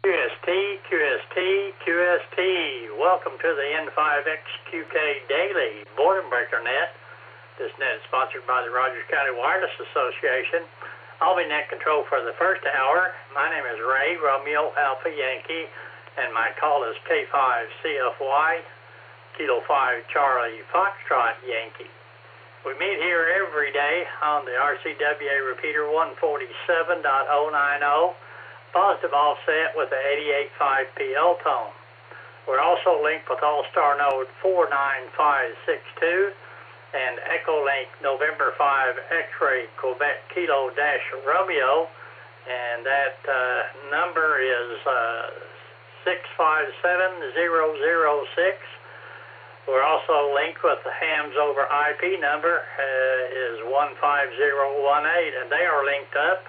QST, QST, QST. Welcome to the N5XQK Daily Boredom Breaker Net. This net is sponsored by the Rogers County Wireless Association. I'll be net control for the first hour. My name is Ray, Romeo Alpha Yankee, and my call is K5CFY, Kilo 5 Charlie Foxtrot Yankee. We meet here every day on the RCWA repeater 147.090. Positive offset with the 88.5 PL tone. We're also linked with Allstar node 49562 and Echolink November 5 X-ray Quebec Kilo Dash Romeo, and that number is 657006. We're also linked with the hams over IP number is 15018, and they are linked up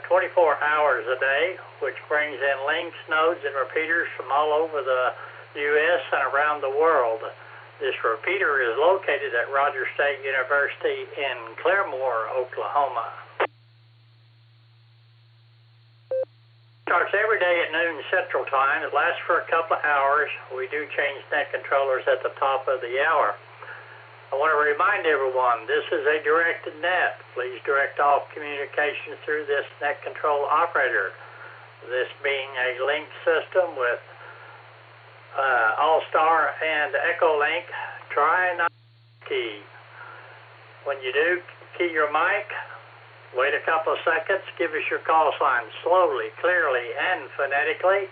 24 hours a day, which brings in links, nodes, and repeaters from all over the U.S. and around the world. This repeater is located at Rogers State University in Claremore, Oklahoma. Starts every day at noon Central Time. It lasts for a couple of hours. We do change net controllers at the top of the hour. I want to remind everyone, this is a directed net. Please direct all communications through this net control operator. This being a link system with Allstar and Echolink, try not to key. When you do key your mic, wait a couple of seconds, give us your call sign slowly, clearly, and phonetically.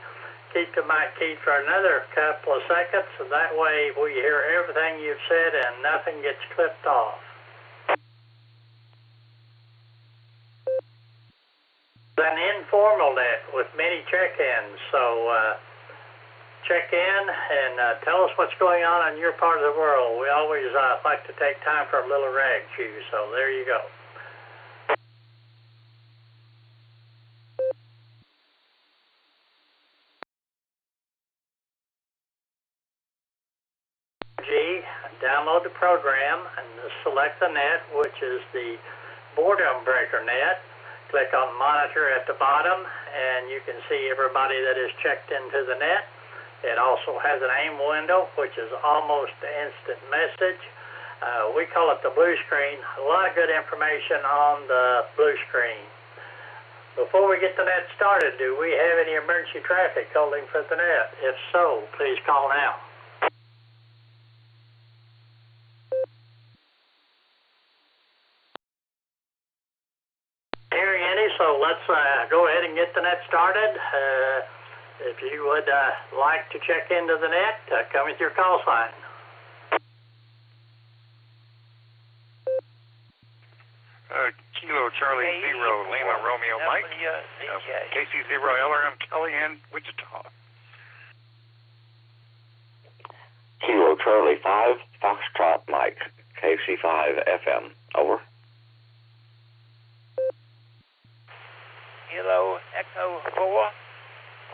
Keep the mic keyed for another couple of seconds, and that way we hear everything you've said and nothing gets clipped off. An informal net with many check-ins, so check in and tell us what's going on in your part of the world. We always like to take time for a little rag chew, so there you go. Download the program and select the net, which is the Boredom Breaker net. Click on Monitor at the bottom, and you can see everybody that is checked into the net. It also has an AIM window, which is almost instant message. We call it the blue screen. A lot of good information on the blue screen. Before we get the net started, do we have any emergency traffic holding for the net? If so, please call now. So let's go ahead and get the net started. If you would like to check into the net, come with your call sign. Kilo Charlie 0 Lima Romeo Mike, KC 0 LRM Kelly in Wichita. Kilo Charlie 5 Foxtrot Mike, KC 5 FM, over. Kilo Echo 4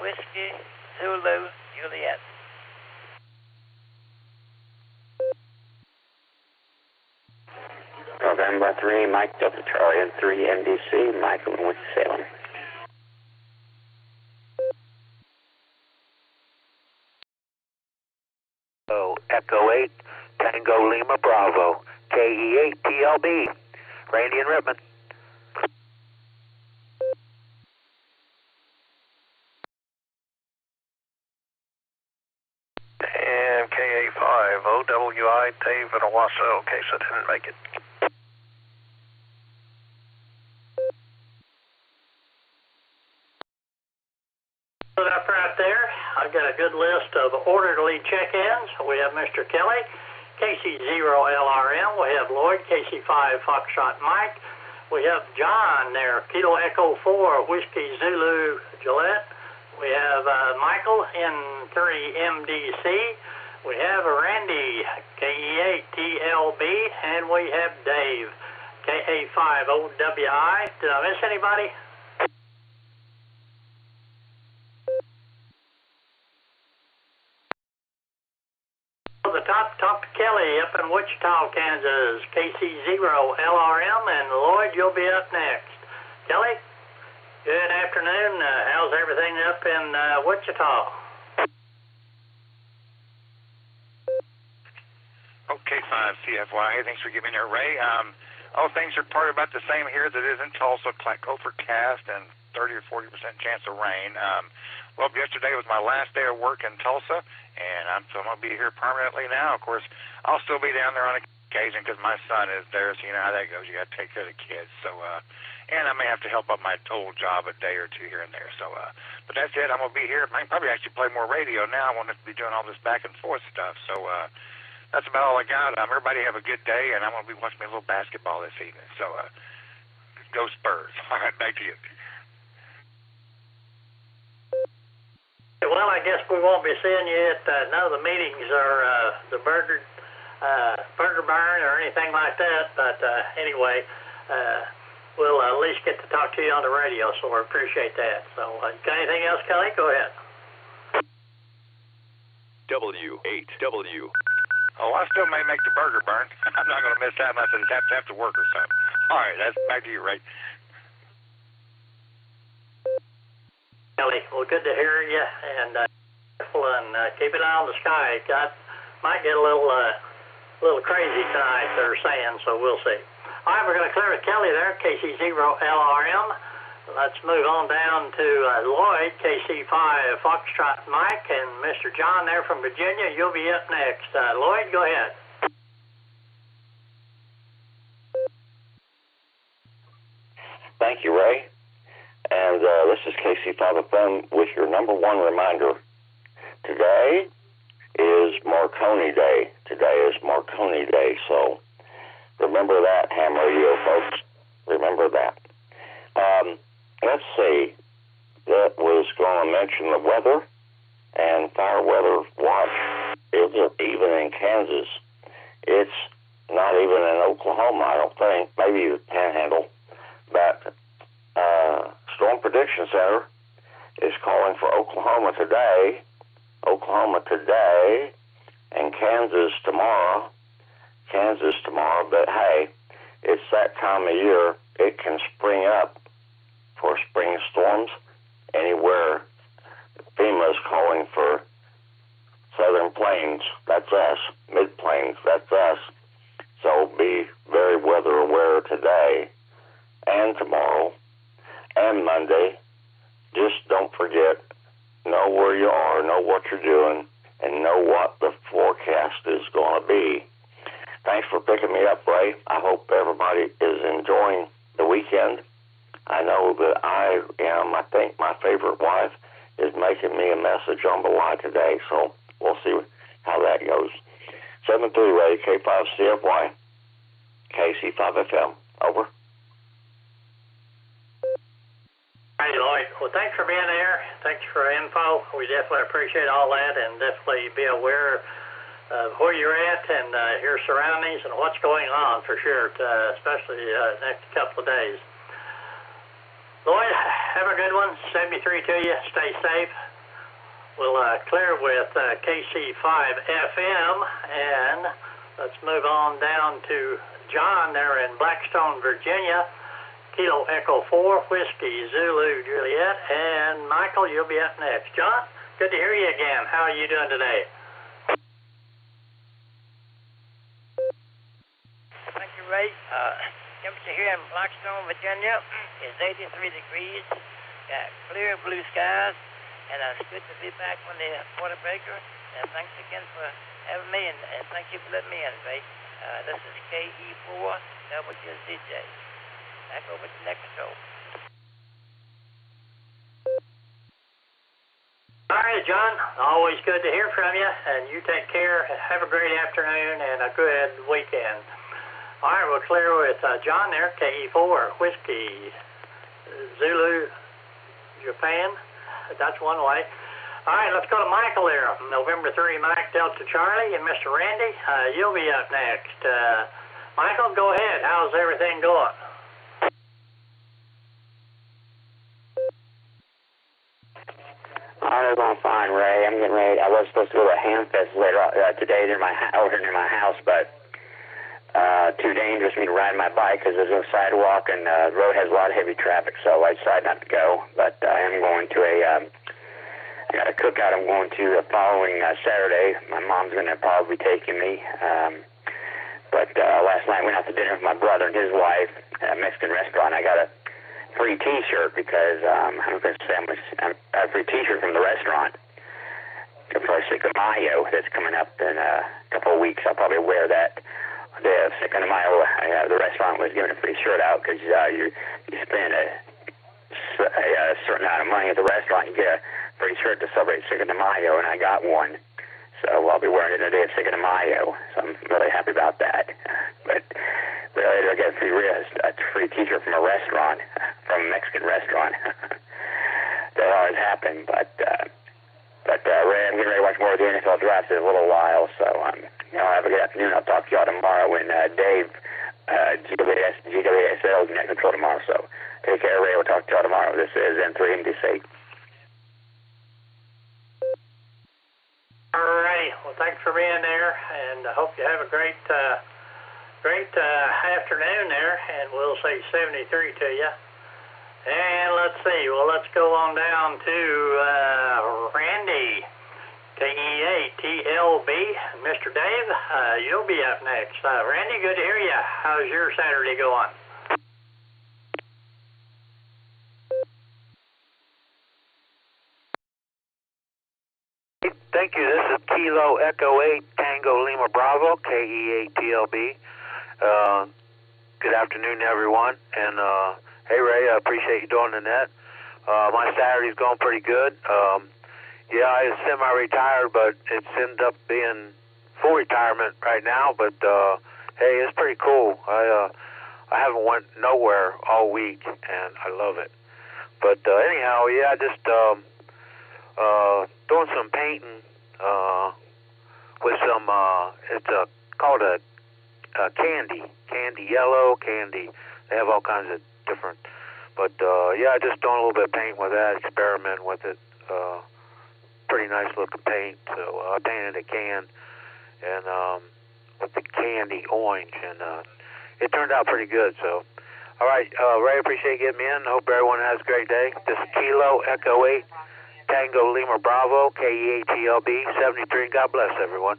Whiskey Zulu Juliet. November 3 Mike Delta Charlie and 3 NDC Michael with Salem. Echo 8 Tango Lima Bravo KE8 TLB Randy and Redmond. And KA5 OWI Dave and Owasso, in case I didn't make it. Up right there, I've got a good list of orderly check-ins. We have Mr. Kelly, KC0LRM. We have Lloyd, KC5 Foxtrot Mike. We have John there, Kilo Echo 4 Whiskey Zulu Gillette. We have Michael, N3MDC. We have Randy, KE8TLB. And we have Dave, KA5OWI. Did I miss anybody? The top to Kelly up in Wichita, Kansas, KC0LRM. And Lloyd, you'll be up next. Kelly? Good afternoon. How's everything up in Wichita? Okay, 5 CFY. Thanks for giving me a Ray. All things are probably about the same here as it is in Tulsa. Overcast and 30 or 40% chance of rain. Well, yesterday was my last day of work in Tulsa, and I'm going to be here permanently now. Of course, I'll still be down there on occasion because my son is there, so you know how that goes. You got to take care of the kids. So, and I may have to help up my old job a day or two here and there. So, but that's it. I'm going to be here. I can probably actually play more radio now. I won't have to be doing all this back and forth stuff. So, that's about all I got. Everybody have a good day, and I'm going to be watching a little basketball this evening. So, go Spurs. All right, back to you. Well, I guess we won't be seeing you at none of the meetings or the burger barn or anything like that. But anyway, we'll at least get to talk to you on the radio, so we appreciate that. So, got anything else, Kelly? Go ahead. W8W. Oh, I still may make the burger burn. I'm not going to miss that unless it's after work or something. All right, that's back to you, Ray. Kelly, well, good to hear you, and keep an eye on the sky. Might get a little crazy tonight, they're saying, so we'll see. All right, we're going to clear with Kelly there, KC0LRM. Let's move on down to Lloyd, KC5 Foxtrot Mike, and Mr. John there from Virginia. You'll be up next. Lloyd, go ahead. Thank you, Ray. And this is KC5FM with your number one reminder. Today is Marconi Day. Today is Marconi Day, so remember that, ham radio folks. Remember that. Let's see. That was going to mention the weather and fire weather watch isn't even in Kansas. It's not even in Oklahoma, I don't think. Maybe the Panhandle. But Storm Prediction Center is calling for Oklahoma today, and Kansas tomorrow. But hey, it's that time of year. It can spring up for spring storms anywhere. FEMA is calling for Southern Plains, that's us. Mid-Plains, that's us. So be very weather aware today and tomorrow and Monday. Just don't forget, know where you are, know what you're doing, and know what the forecast is going to be. Thanks for picking me up, Ray. I hope everybody is enjoying the weekend. I know that I am. I think my favorite wife is making me a message on the line today, so we'll see how that goes. 7-3 Ray, K5CFY, KC5FM. Over. Hey, Lloyd. Well, thanks for being there. Thanks for info. We definitely appreciate all that, and definitely be aware of where you're at and your surroundings and what's going on for sure, especially the next couple of days. Lloyd, have a good one. 73 to you. Stay safe. We'll clear with KC5FM, and let's move on down to John there in Blackstone, Virginia. Kilo Echo 4, Whiskey, Zulu, Juliet, and Michael, you'll be up next. John, good to hear you again. How are you doing today? Thank you, Ray. Temperature here in Blackstone, Virginia is 83 degrees. Got clear blue skies, and it's good to be back on the water breaker. And thanks again for having me, and thank you for letting me in, Ray. This is KE4 WZJ. Back over to next show. All right, John. Always good to hear from you, and you take care. Have a great afternoon and a good weekend. All right, we'll clear with John there, KE4, Whiskey, Zulu, Japan. That's one way. All right, let's go to Michael there. November 3, Mike, Delta Charlie, and Mr. Randy. You'll be up next. Michael, go ahead. How's everything going? I'm going fine, Ray. I'm getting ready. I was supposed to go to a ham fest later today near my house, but too dangerous for me to ride my bike because there's no sidewalk and the road has a lot of heavy traffic, so I decided not to go. But I am going to I got a cookout I'm going to the following Saturday. My mom's going to probably be taking me. But last night I went out to dinner with my brother and his wife at a Mexican restaurant. I got a free T-shirt because I'm going to say I got a free T-shirt from the restaurant for Cinco de Mayo that's coming up in a couple of weeks. I'll probably wear that. The Cinco de Mayo, the restaurant was giving a free shirt out because you spend a certain amount of money at the restaurant, you get a free shirt to celebrate Cinco de Mayo, and I got one. So I'll be wearing it the day of Cinco de Mayo, so I'm really happy about that. But later I get a free T-shirt from a restaurant, from a Mexican restaurant. That always happen, but Ray, I'm getting ready to watch more of the NFL draft in a little while, so have a good afternoon. I'll talk to y'all tomorrow when Dave, GWSL, is in net control tomorrow, so take care, Ray. We'll talk to y'all tomorrow. This is N3MDC. All right. Well, thanks for being there, and I hope you have a great afternoon there, and we'll say 73 to you. And let's see. Well, let's go on down to Randy, KE8TLB. Mr. Dave, you'll be up next. Randy, good to hear you. How's your Saturday going? Thank you. This is Kilo Echo 8 Tango Lima Bravo, KE8TLB. Good afternoon, everyone. And hey, Ray, I appreciate you doing the net. My Saturday's going pretty good. Yeah, I was semi-retired, but it's ended up being full retirement right now. But hey, it's pretty cool. I haven't went nowhere all week, and I love it. But anyhow, yeah, just doing some painting with some. It's called a candy yellow candy. They have all kinds of different. But yeah, just doing a little bit of paint with that, experimenting with it. Pretty nice looking paint. So I painted a can and with the candy orange, and it turned out pretty good. So, all right, Ray, appreciate you getting me in. Hope everyone has a great day. This is Kilo Echo 8 Tango Lima Bravo, KE8TLB 73. God bless everyone.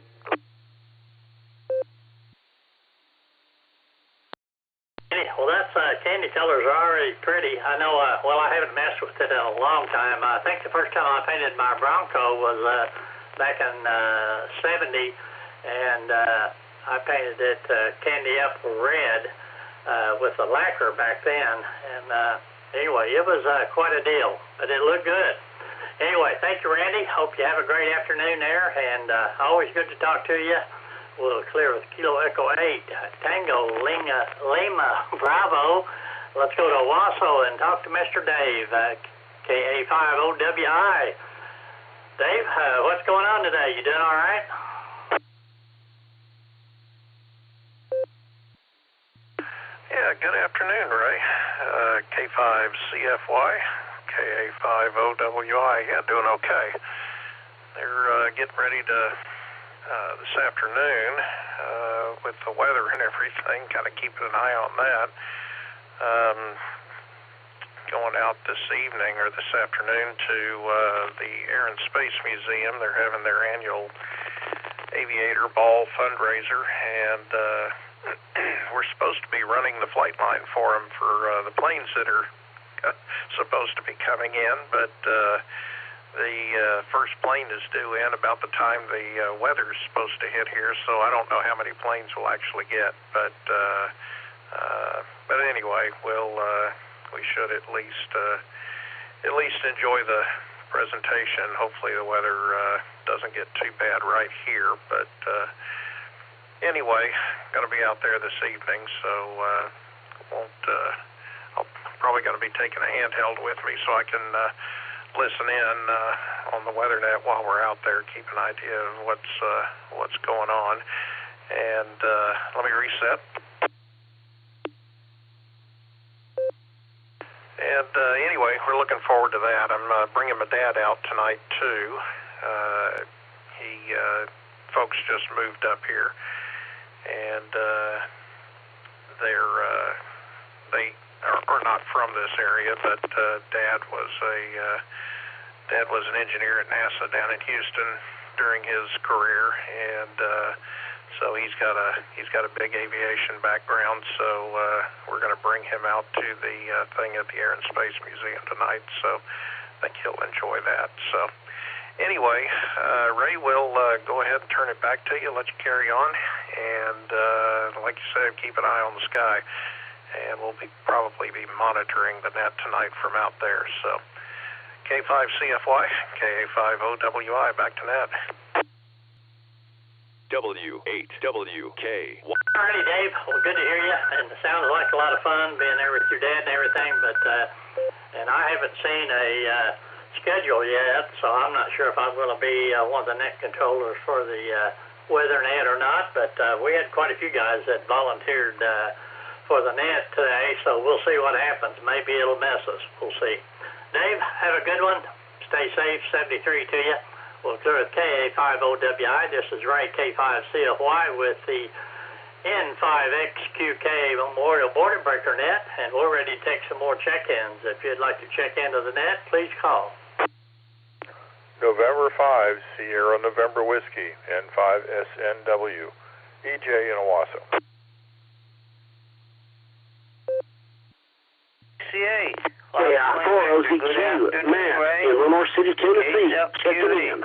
Well, that's candy colors are already pretty. I know, well, I haven't messed with it in a long time. I think the first time I painted my Bronco was back in 70, and I painted it candy apple red with a lacquer back then. And anyway, it was quite a deal, but it looked good. Anyway, thank you, Randy. Hope you have a great afternoon there, and always good to talk to you. We'll clear with Kilo Echo 8, Tango Lima Bravo. Let's go to Wasso and talk to Mr. Dave, KA5OWI. Dave, what's going on today? You doing all right? Yeah, good afternoon, Ray. K5CFY, KA5OWI. Yeah, doing okay. They're getting ready to... this afternoon with the weather and everything, kind of keeping an eye on that. Going out this evening or this afternoon to the Air and Space Museum. They're having their annual Aviator Ball fundraiser, and we're supposed to be running the flight line for them for the planes that are supposed to be coming in, but the first plane is due in about the time the weather is supposed to hit here, so I don't know how many planes we'll actually get. But anyway, we should at least enjoy the presentation. Hopefully, the weather doesn't get too bad right here. But anyway, going to be out there this evening, so I'm probably going to be taking a handheld with me so I can. Listen in on the WeatherNet while we're out there, keep an idea of what's going on. And let me reset. And anyway, we're looking forward to that. I'm bringing my dad out tonight too. Folks just moved up here, and they are not from this area, but Dad was an engineer at NASA down in Houston during his career, and so he's got a big aviation background. So we're going to bring him out to the thing at the Air and Space Museum tonight. So I think he'll enjoy that. So anyway, Ray, we'll go ahead and turn it back to you, let you carry on, and like you said, keep an eye on the sky, and we'll probably be monitoring the net tonight from out there. So K5CFY, KA5OWI, back to net. W8WK. Alrighty, Dave. Well, good to hear you, and it sounds like a lot of fun being there with your dad and everything, but and I haven't seen a schedule yet, so I'm not sure if I'm going to be one of the net controllers for the weather net or not, but we had quite a few guys that volunteered for the net today, so we'll see what happens. Maybe it'll mess us. We'll see. Dave, have a good one. Stay safe. 73 to you. We'll clear with KA5OWI. This is Ray, K5CFY, with the N5XQK Memorial Border Breaker net, and we're ready to take some more check-ins. If you'd like to check into the net, please call. November 5, Sierra November Whiskey, N5SNW, EJ in Owasso. CA. KI4 OZQ, Matt, in Lenore City, Tennessee. Check it in.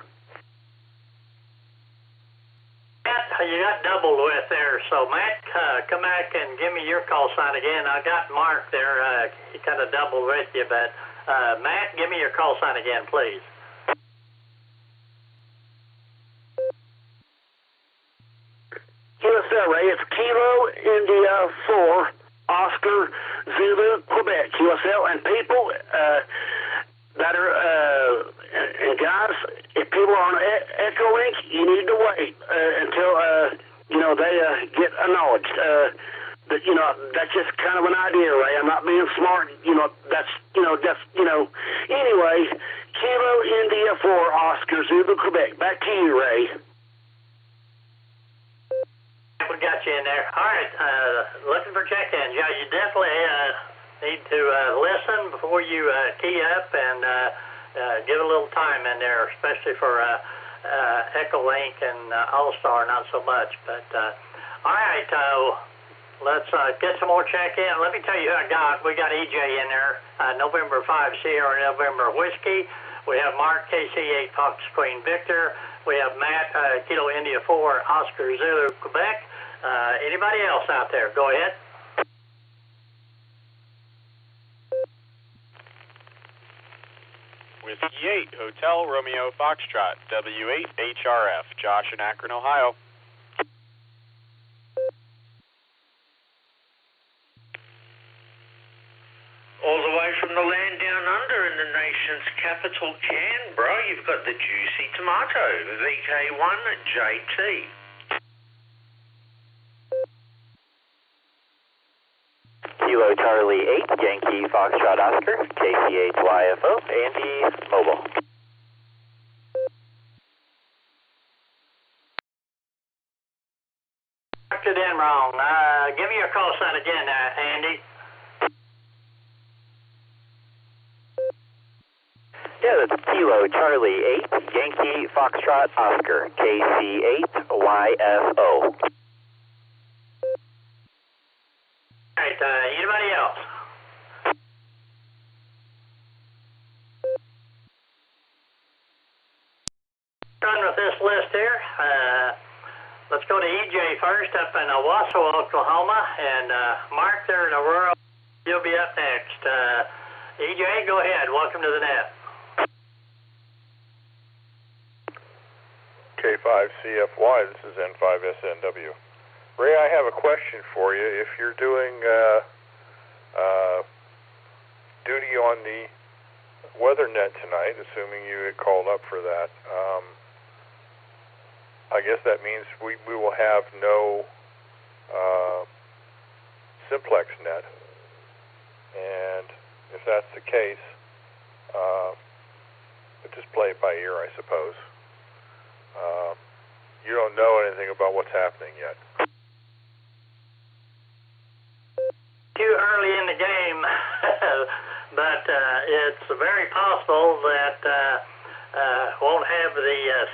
Matt, you got doubled with there, so Matt, come back and give me your call sign again. I got Mark there. He kind of doubled with you, but Matt, give me your call sign again, please. QSL, Ray, it's Kilo India 4, Oscar Zulu, Quebec, QSL, and people that are, and guys, if people are on Echolink, you need to wait until, they get acknowledged. That's just kind of an idea, Ray. I'm not being smart, anyway, Kilo India 4, Oscar Zulu, Quebec. Back to you, Ray. We got you in there. All right, looking for check-ins. Yeah, you definitely need to listen before you key up and give a little time in there, especially for Echolink and Allstar, not so much. But all right, let's get some more check-in. Let me tell you who I got. We got EJ in there, November 5 Sierra November Whiskey. We have Mark, KC8 Fox Queen Victor. We have Matt, Kilo India 4 Oscar Zulu Quebec. Anybody else out there? Go ahead. Whiskey 8, Hotel Romeo Foxtrot, W8 HRF, Josh in Akron, Ohio. All the way from the land down under in the nation's capital, Canberra, you've got the Juicy Tomato, VK1 JT. Kilo Charlie 8, Yankee Foxtrot Oscar, KCHYFO, Andy Mobile. Marked it in wrong. Give me your call sign again, Andy. Yeah, that's Kilo Charlie 8, Yankee Foxtrot Oscar, KC8YFO. All right, anybody else? Run with this list here. Let's go to EJ first up in Owasso, Oklahoma, and Mark there in Aurora. You'll be up next. EJ, go ahead. Welcome to the net. K5CFY, this is N5SNW. Ray, I have a question for you. If you're doing duty on the weather net tonight, assuming you get called up for that, I guess that means we will have no simplex net. And if that's the case, we'll just play it by ear, I suppose. You don't know anything about what's happening yet.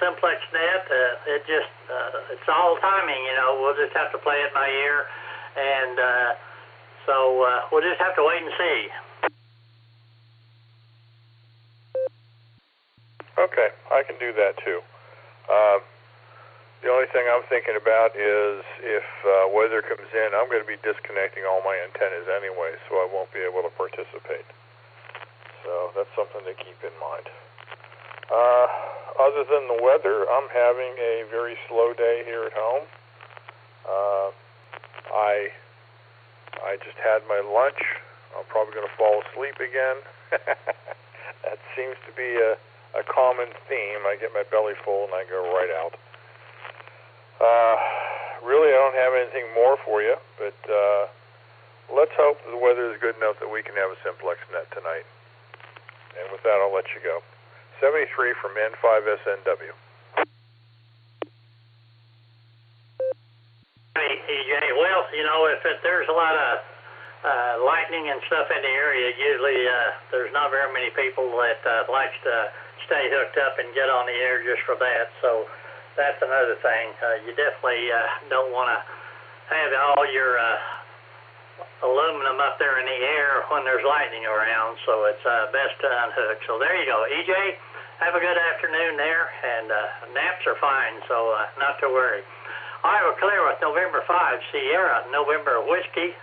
simplex net. It's all timing, you know. We'll just have to play it by ear, and so we'll just have to wait and see. Okay, I can do that too. The only thing I'm thinking about is if weather comes in, I'm going to be disconnecting all my antennas anyway, so I won't be able to participate. So that's something to keep in mind. Other than the weather, I'm having a very slow day here at home. I just had my lunch. I'm probably going to fall asleep again. That seems to be a common theme. I get my belly full and I go right out. Really, I don't have anything more for you, but let's hope the weather is good enough that we can have a simplex net tonight. And with that, I'll let you go. 73 from N5SNW. Hey, EJ, well, you know, if there's a lot of lightning and stuff in the area, usually there's not very many people that likes to stay hooked up and get on the air just for that. So that's another thing. You definitely don't want to have all your aluminum up there in the air when there's lightning around, so it's best to unhook. So there you go. EJ, have a good afternoon there, and naps are fine, so not to worry. All right, we're clear with November 5, Sierra, November Whiskey.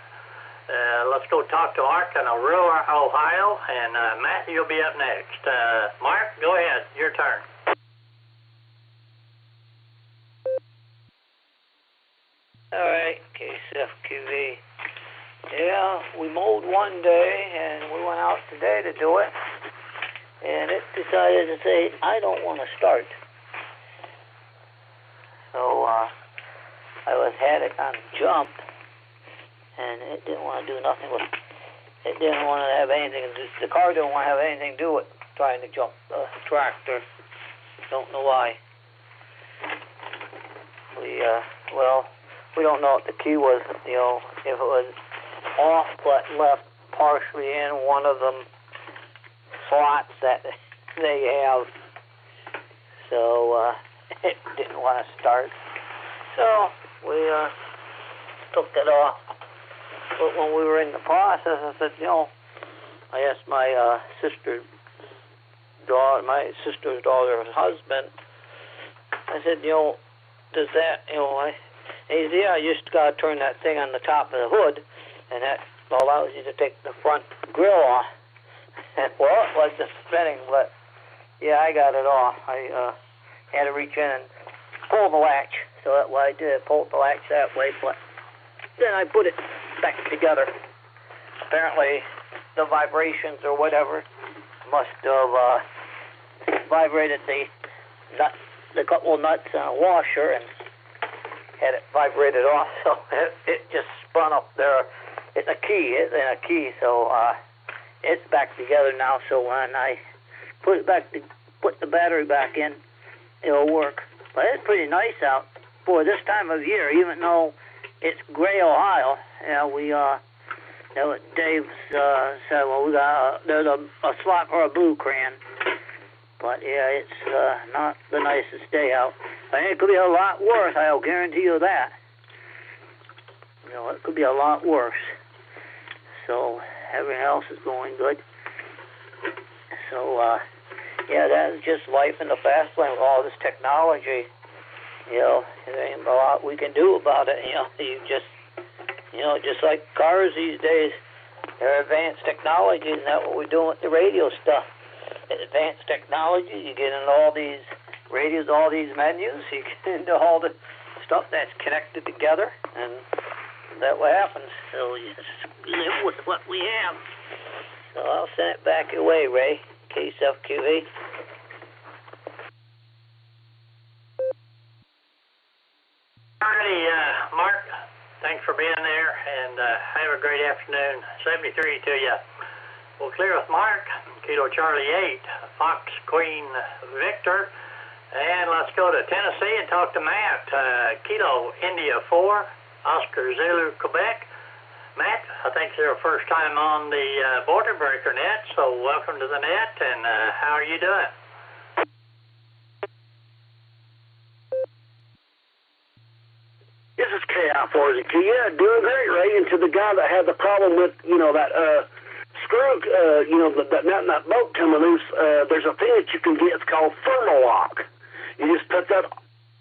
Let's go talk to Mark in Aurora, Ohio, and Matt, you'll be up next. Mark, go ahead. Your turn. All right, KSFQV. Yeah, we mowed one day, and we went out today to do it, and it decided to say, I don't want to start. So I had it on jump, and it didn't want to do nothing with it. It didn't want to have anything, the car didn't want to have anything to do with trying to jump the tractor. Don't know why. We don't know if the key was, you know, if it was off but left partially in one of them slots that they have. So it didn't want to start. So we took it off. But when we were in the process, I said, you know, I asked my sister's daughter's husband, I said, you know, does that, you know, he said, yeah, you just got to turn that thing on the top of the hood, and that allows you to take the front grill off. And, well, it was just spinning, but, yeah, I got it off. I had to reach in and pull the latch. So that's what I did, pulled the latch that way, but then I put it back together. Apparently, the vibrations or whatever must have vibrated the couple of nuts on a washer and had it vibrated off, so it just spun up there. It's a key, so it's back together now. So when I put the battery back in, it'll work. But it's pretty nice out for this time of year, even though it's gray Ohio. Dave said, well, there's a slot for a blue crayon. But yeah, it's not the nicest day out. I think it could be a lot worse. I'll guarantee you that. You know, it could be a lot worse. So everything else is going good. So yeah, that's just life in the fast lane with all this technology. You know, there ain't a lot we can do about it. You know, just like cars these days, they're advanced technology, and that's what we're doing with the radio stuff. Advanced technology, you get into all these radios, all these menus, you get into all the stuff that's connected together, and that's what happens. So you just live with what we have. So I'll send it back your way, Ray, KSFQV. Alrighty, Mark, thanks for being there, and have a great afternoon. 73 to you. We'll clear with Mark, Kilo Charlie 8, Fox Queen Victor, and let's go to Tennessee and talk to Matt, Kilo India 4, Oscar Zulu Quebec. Matt, I think it's your first time on the Border Breaker net, so welcome to the net, and how are you doing? how far is it? Yeah, doing great, Ray. And to the guy that had the problem with, that screw, that nut and that bolt coming loose, there's a thing that you can get. It's called Thermolock. You just put that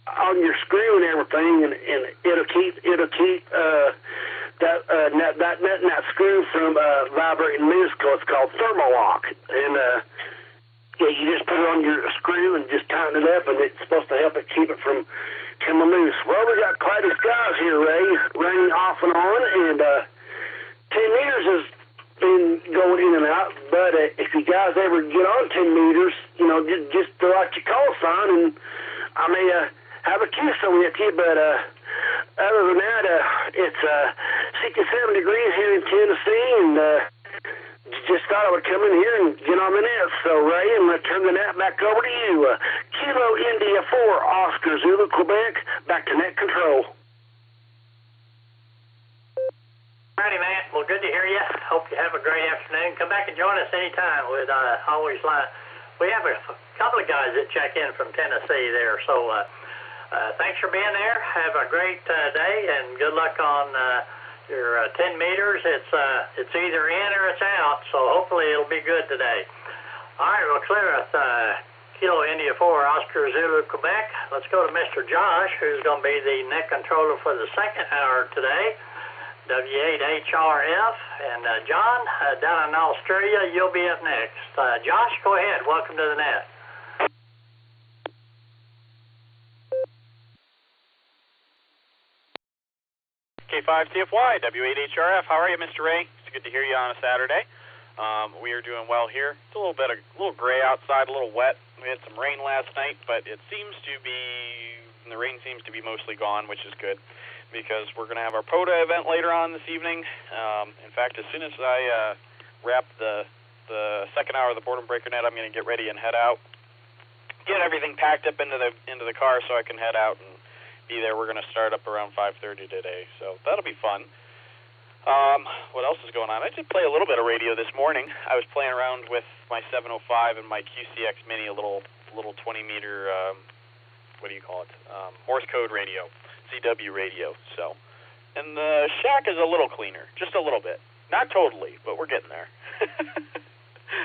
on your screw and everything, and it'll keep that nut and that screw from vibrating loose. It's called Thermolock, and yeah, you just put it on your screw and just tighten it up, and it's supposed to help it keep it from coming loose. Well, we got quite a skies here, Ray, raining off and on, and 10 meters has been going in and out, but if you guys ever get on 10 meters, just throw out your call sign, and I may have a kiss with you, but other than that, it's 67 degrees here in Tennessee, and just thought I would come in here and get on the net. So, Ray, I'm going to turn the net back over to you. Kilo India 4, Oscar Zulu, Quebec, back to net control. Alrighty, man. Well, good to hear you. Hope you have a great afternoon. Come back and join us anytime. We'd always like. We have a couple of guys that check in from Tennessee there. So, thanks for being there. Have a great day, and good luck on your 10 meters. It's either in or it's out, so hopefully it'll be good today. All right, we'll clear it. Kilo India 4, Oscar Zulu, Quebec. Let's go to Mr. Josh, who's going to be the net controller for the second hour today, W8HRF. And John, down in Australia, you'll be up next. Josh, go ahead. Welcome to the net. K5 CFY, W8HRF. How are you, Mr. Ray? It's good to hear you on a Saturday. We are doing well here. It's a little gray outside, a little wet. We had some rain last night, but the rain seems to be mostly gone, which is good, because we're going to have our POTA event later on this evening. In fact, as soon as I wrap the second hour of the Boredom Breaker Net, I'm going to get ready and head out, get everything packed up into the car so I can head out and be there. We're going to start up around 5:30 today, so that'll be fun. What else is going on? I did play a little bit of radio this morning. I was playing around with my 705 and my QCX Mini, a little 20-meter, Morse code radio, CW radio. So, and the shack is a little cleaner, just a little bit. Not totally, but we're getting there.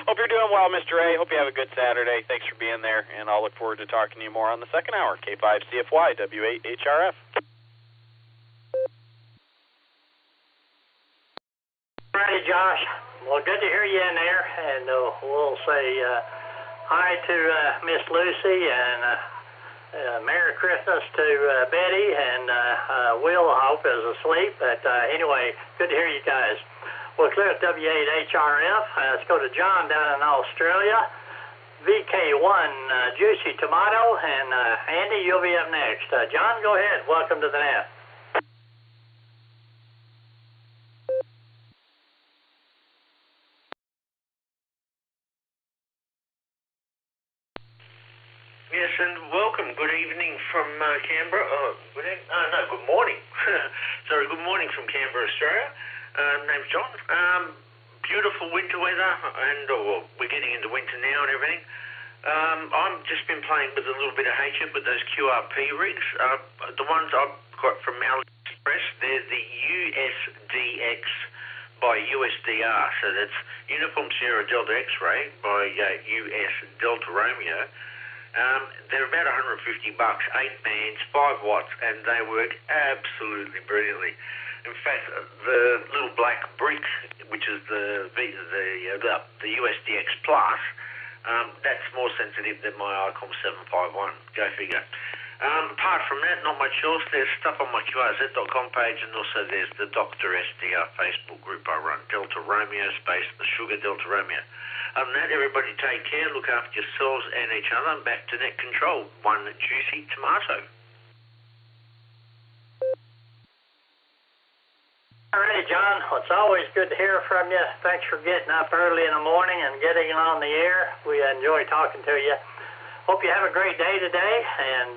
Hope you're doing well, Mr. A. Hope you have a good Saturday. Thanks for being there, and I'll look forward to talking to you more on the second hour. K5 CFY, W8HRF. Alrighty, Josh. Well, good to hear you in there, and we'll say hi to Miss Lucy, and Merry Christmas to Betty, and Will, I hope, is asleep. But anyway, good to hear you guys. We'll clear at W8HRF. Let's go to John down in Australia. VK1 Juicy Tomato, and Andy, you'll be up next. John, go ahead. Welcome to the net. Yes, and welcome. Good evening from Canberra. Good morning. Sorry, good morning from Canberra, Australia. Name's John. Beautiful winter weather, and we're getting into winter now and everything. I've just been playing with a little bit of HF with those QRP rigs. The ones I've got from AliExpress, they're the USDX by USDR. So that's Uniform Sierra Delta X-Ray by US Delta Romeo. They're about $150, 8 bands, 5 watts, and they work absolutely brilliantly. In fact, the little black brick, which is the USDX Plus, that's more sensitive than my ICOM 751. Go figure. Apart from that, not much else. There's stuff on my QRZ.com page, and also there's the Dr. SDR Facebook group I run, Delta Romeo space the Sugar Delta Romeo. Other than that, everybody take care, look after yourselves and each other, and back to net control. One juicy tomato. Alrighty, John. Well, it's always good to hear from you. Thanks for getting up early in the morning and getting on the air. We enjoy talking to you. Hope you have a great day today. And,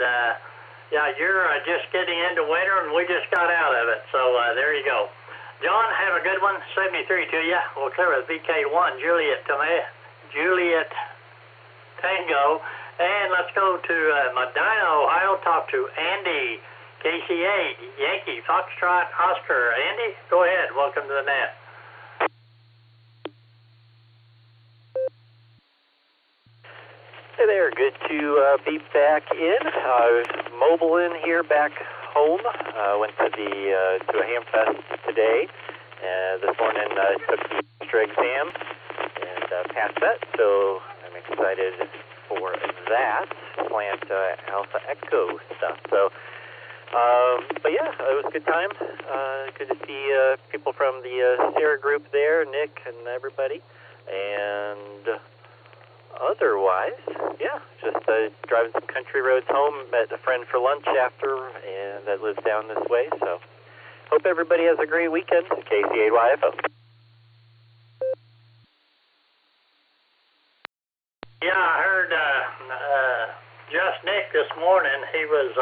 you're just getting into winter, and we just got out of it. So there you go. John, have a good one. 73 to you. We'll clear with VK1, Juliet Tango. And let's go to Medina, Ohio, talk to Andy KC8, Yankee, Foxtrot, Oscar. Andy, go ahead. Welcome to the net. Hey there, good to be back in. I was mobile in here back home. Went to a ham fest today. This morning took the extra exam and passed that, so I'm excited for that. Plant Alpha Echo stuff. So, but yeah, it was a good time. Good to see people from the SARA group there, Nick and everybody. And otherwise, yeah, just driving some country roads home. Met a friend for lunch after, and that lives down this way. So, hope everybody has a great weekend. KC8YFO. Yeah, I heard just Nick this morning. He was,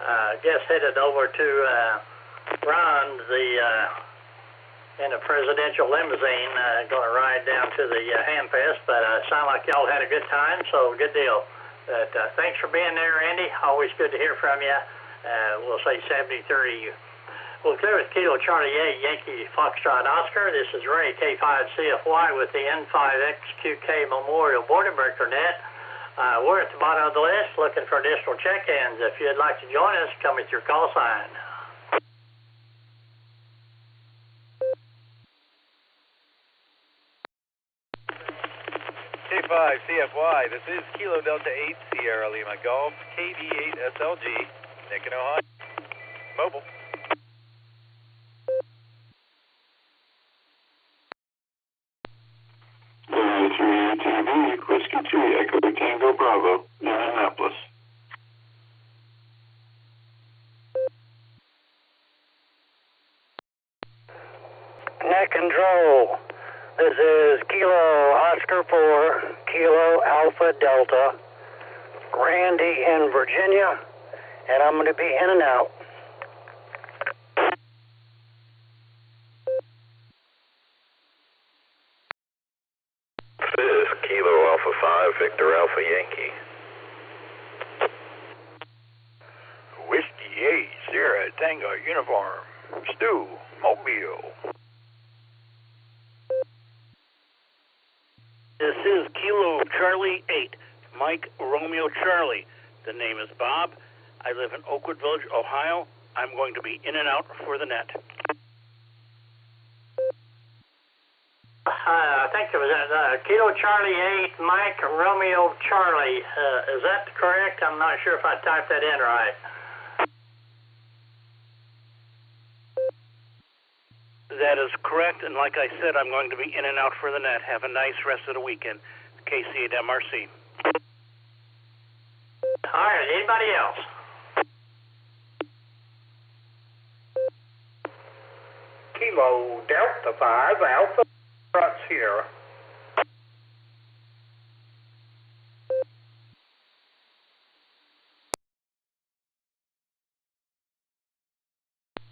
I guess, headed over to Ron, in a presidential limousine, going to ride down to the ham fest. But sound like y'all had a good time, so good deal. But thanks for being there, Andy. Always good to hear from you. We'll say 73. We'll clear with Kilo Charlie 8, Yankee Foxtrot Oscar. This is Ray, K5CFY with the N5XQK Memorial Boredom Breaker Net. We're at the bottom of the list looking for additional check-ins. If you'd like to join us, come with your call sign. K5CFY, this is Kilo Delta 8, Sierra Lima Golf, KD8SLG, Nick in Ohio. Mobile. TV, Whiskey 3, Echo Tango Bravo, Indianapolis. Net control. This is Kilo Oscar 4, Kilo Alpha Delta, Randy in Virginia, and I'm going to be in and out. Kilo Alpha 5, Victor Alpha Yankee. Whiskey 8, Sierra Tango Uniform, Stu, Mobile. This is Kilo Charlie 8, Mike Romeo Charlie. The name is Bob. I live in Oakwood Village, Ohio. I'm going to be in and out for the net. I think it was Kilo Charlie 8, Mike Romeo Charlie. Is that correct? I'm not sure if I typed that in right. That is correct, and like I said, I'm going to be in and out for the net. Have a nice rest of the weekend. KC8MRC. All right, anybody else? Kilo Delta 5, Alpha Sierra.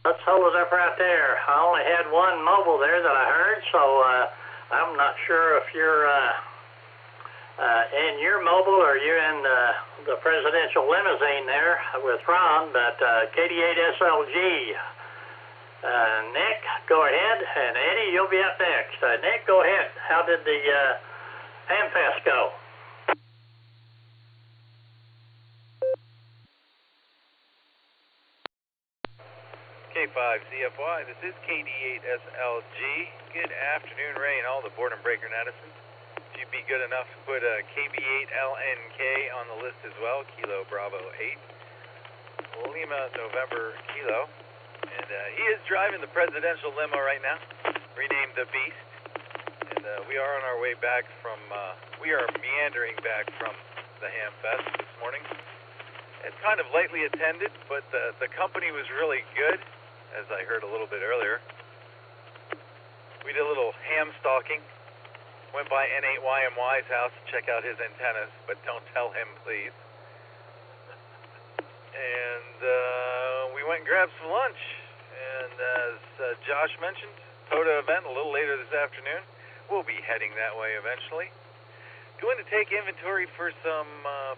Let's hold it up right there. I only had one mobile there that I heard, so I'm not sure if you're in your mobile or you're in the presidential limousine there with Ron, but KD8SLG. Nick, go ahead, and Eddie, you'll be up next. Nick, go ahead. How did the Hamfest go? K5CFY, this is KD8SLG. Good afternoon, Ray, and all the Boredom Breaker netizens. If you'd be good enough to put a KB8LNK on the list as well, Kilo Bravo 8, Lima November Kilo. And he is driving the presidential limo right now, renamed the Beast. And we are on our way back from, we are meandering back from the Ham Fest this morning. It's kind of lightly attended, but the company was really good, as I heard a little bit earlier. We did a little ham stalking. Went by N8YMY's house to check out his antennas, but don't tell him, please. And we went and grabbed some lunch. And as Josh mentioned, POTA event a little later this afternoon. We'll be heading that way eventually. Going to take inventory for some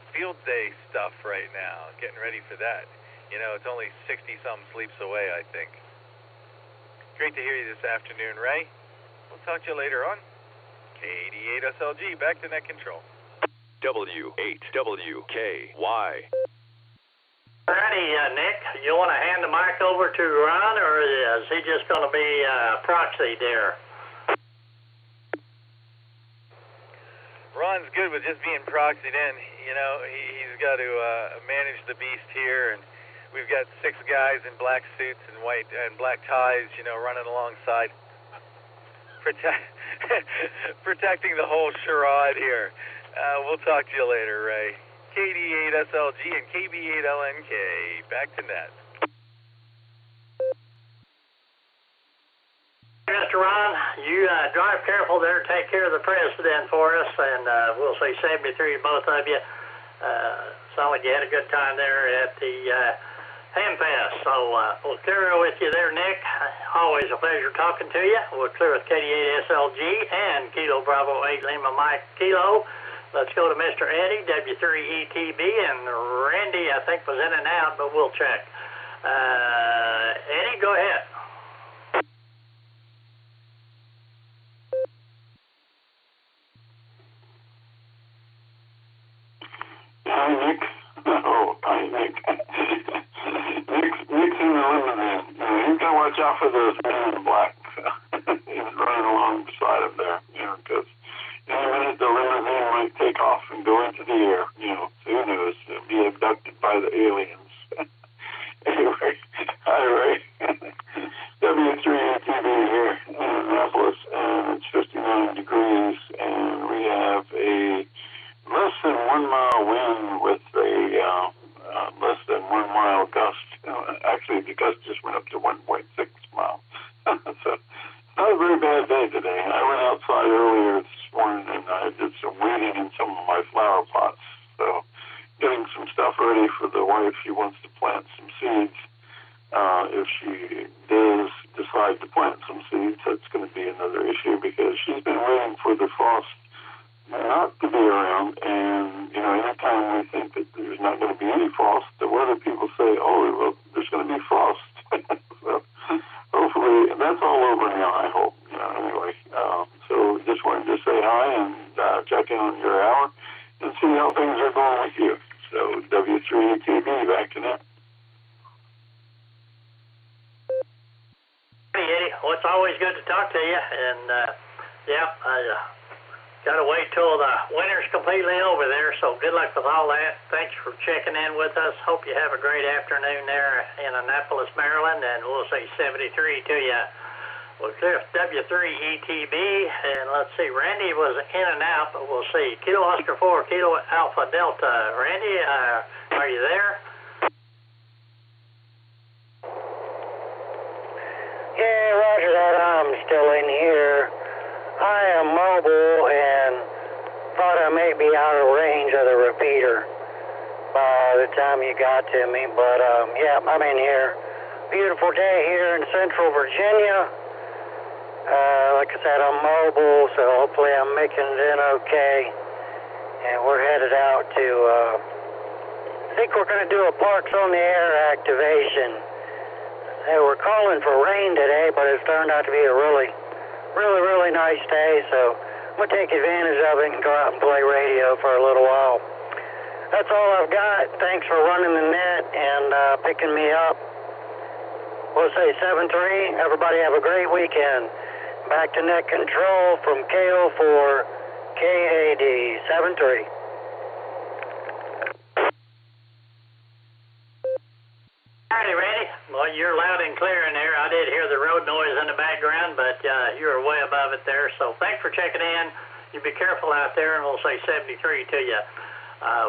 field day stuff right now. Getting ready for that. You know, it's only 60-something sleeps away, I think. Great to hear you this afternoon, Ray. We'll talk to you later on. K88SLG, back to net control. W8WKY. Alrighty, Nick, you want to hand the mic over to Ron, or is he just going to be proxy there? Ron's good with just being proxied in. You know, he's got to manage the beast here, and we've got 6 guys in black suits and white and black ties, you know, running alongside, protecting the whole charade here. We'll talk to you later, Ray. KD8SLG and KB8LNK. Back to net. Mr. Ron, you drive careful there. Take care of the president for us, and we'll say 73 to both of you. Sound like you had a good time there at the Hamfest. So we'll clear with you there, Nick. Always a pleasure talking to you. We'll clear with KD8SLG and Kilo Bravo 8 Lima Mike Kilo. Let's go to Mr. Eddie, W3ETB, and Randy, I think, was in and out, but we'll check. Eddie, go ahead. Hi, Nick. Oh, hi, Nick. Nick's in the limousine. He's got to watch out for those men in black. He's running along beside him there, you know, because any minute the limousine might take off and go into the air, you know, so who knows, be abducted by the aliens. Anyway, hi Ray. W3ATV here in Annapolis, and it's 59 degrees, and we have a less than 1 mile wind with a less than 1 mile gust. Actually, the gust just went up to 1.6 miles. So not a very bad day today. I went outside earlier this morning and I did some weeding in some of my flower pots. So getting some stuff ready for the wife. She wants to plant some seeds. If she does decide to plant some seeds, that's going to be another issue because she's been waiting for the frost not to be around. And, you know, anytime we think that there's not going to be any frost, the weather people say, oh, well, there's going to be frost. So hopefully that's all over now, I hope. You know, anyway, so just wanted to say hi and check in on your hour and see how things are going with you. So W3ATV, back to that. Hey, Eddie. Well, it's always good to talk to you. And, got to wait till the winter's completely over there, so good luck with all that. Thanks for checking in with us. Hope you have a great afternoon there in Annapolis, Maryland, and we'll say 73 to you. We'll clear W3ETB, and let's see, Randy was in and out, but we'll see. Kilo Oscar 4, Kilo Alpha Delta. Randy, are you there? Yeah, roger that. I'm still in here. I am mobile and thought I may be out of range of the repeater by the time you got to me, but yeah, I'm in here. Beautiful day here in Central Virginia. Like I said, I'm mobile, so hopefully I'm making it in okay. And we're headed out to, I think we're going to do a Parks on the Air activation. Hey, we're calling for rain today, but it's turned out to be a really nice day, so I'm going to take advantage of it and go out and play radio for a little while. That's all I've got. Thanks for running the net and picking me up. We'll say 7-3. Everybody have a great weekend. Back to net control from KO4 KAD 7-3. Howdy, Randy. Well, you're loud and clear in there. I did hear the road noise in the background, but you were way above it there. So thanks for checking in. You be careful out there, and we'll say 73 to you.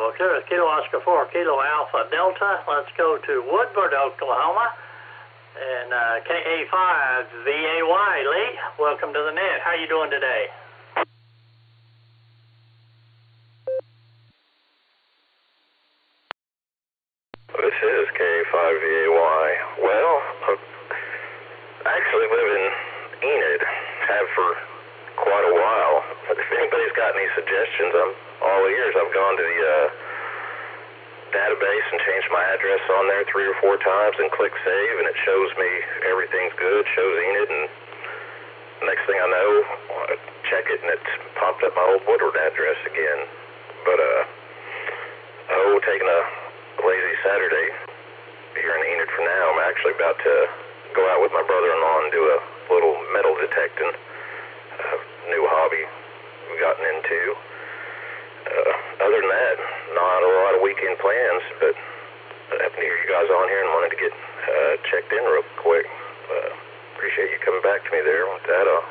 We'll clear with Kilo Oscar 4, Kilo Alpha Delta. Let's go to Woodward, Oklahoma. And KA5 VAY. Lee, welcome to the net. How you doing today? This is K5VAY. Well, I actually live in Enid, have for quite a while. If anybody's got any suggestions, I'm all ears. I've gone to the database and changed my my address on there 3 or 4 times and click save, and it shows me everything's good, shows Enid, and next thing I know, I check it and it's popped up my old Woodward address again. But, taking a lazy Saturday here in Enid for now. I'm actually about to go out with my brother-in-law and do a little metal detecting, new hobby we've gotten into. Other than that, not a lot of weekend plans, but I happened to hear you guys on here and wanted to get checked in real quick. Appreciate you coming back to me there. With that, I'll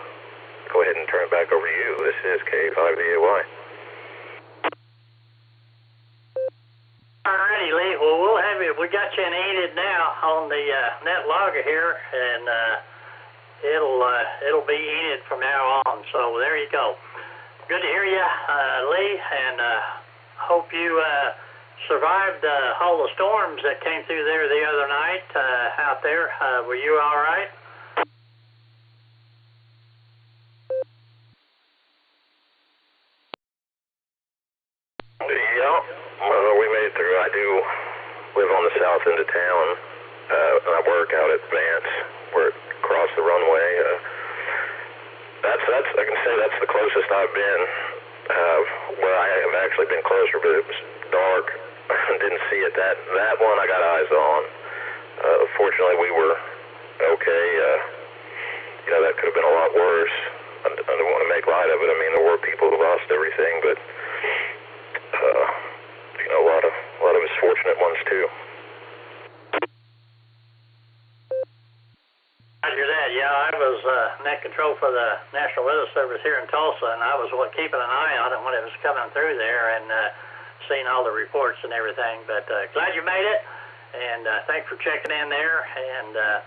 go ahead and turn it back over to you. This is K5VAY. Alrighty, Lee. Well, we'll have you. We got you in Enid now on the net logger here, and it'll be Enid from now on. So there you go. Good to hear you, Lee, and hope you survived all the storms that came through there the other night out there. Were you all right? Yeah, we made it through. I do live on the south end of town, and I work out at Vance, where across the runway. That's I can say that's the closest I've been, where I have actually been closer, but it was dark. Didn't see it. That one I got eyes on. Fortunately, we were okay. That could have been a lot worse. I don't want to make light of it. I mean, there were people who lost everything, but a lot of us fortunate ones too. Roger that. Yeah, I was net control for the National Weather Service here in Tulsa, and I was keeping an eye on it when it was coming through there and seeing all the reports and everything. But glad you made it, and thanks for checking in there. And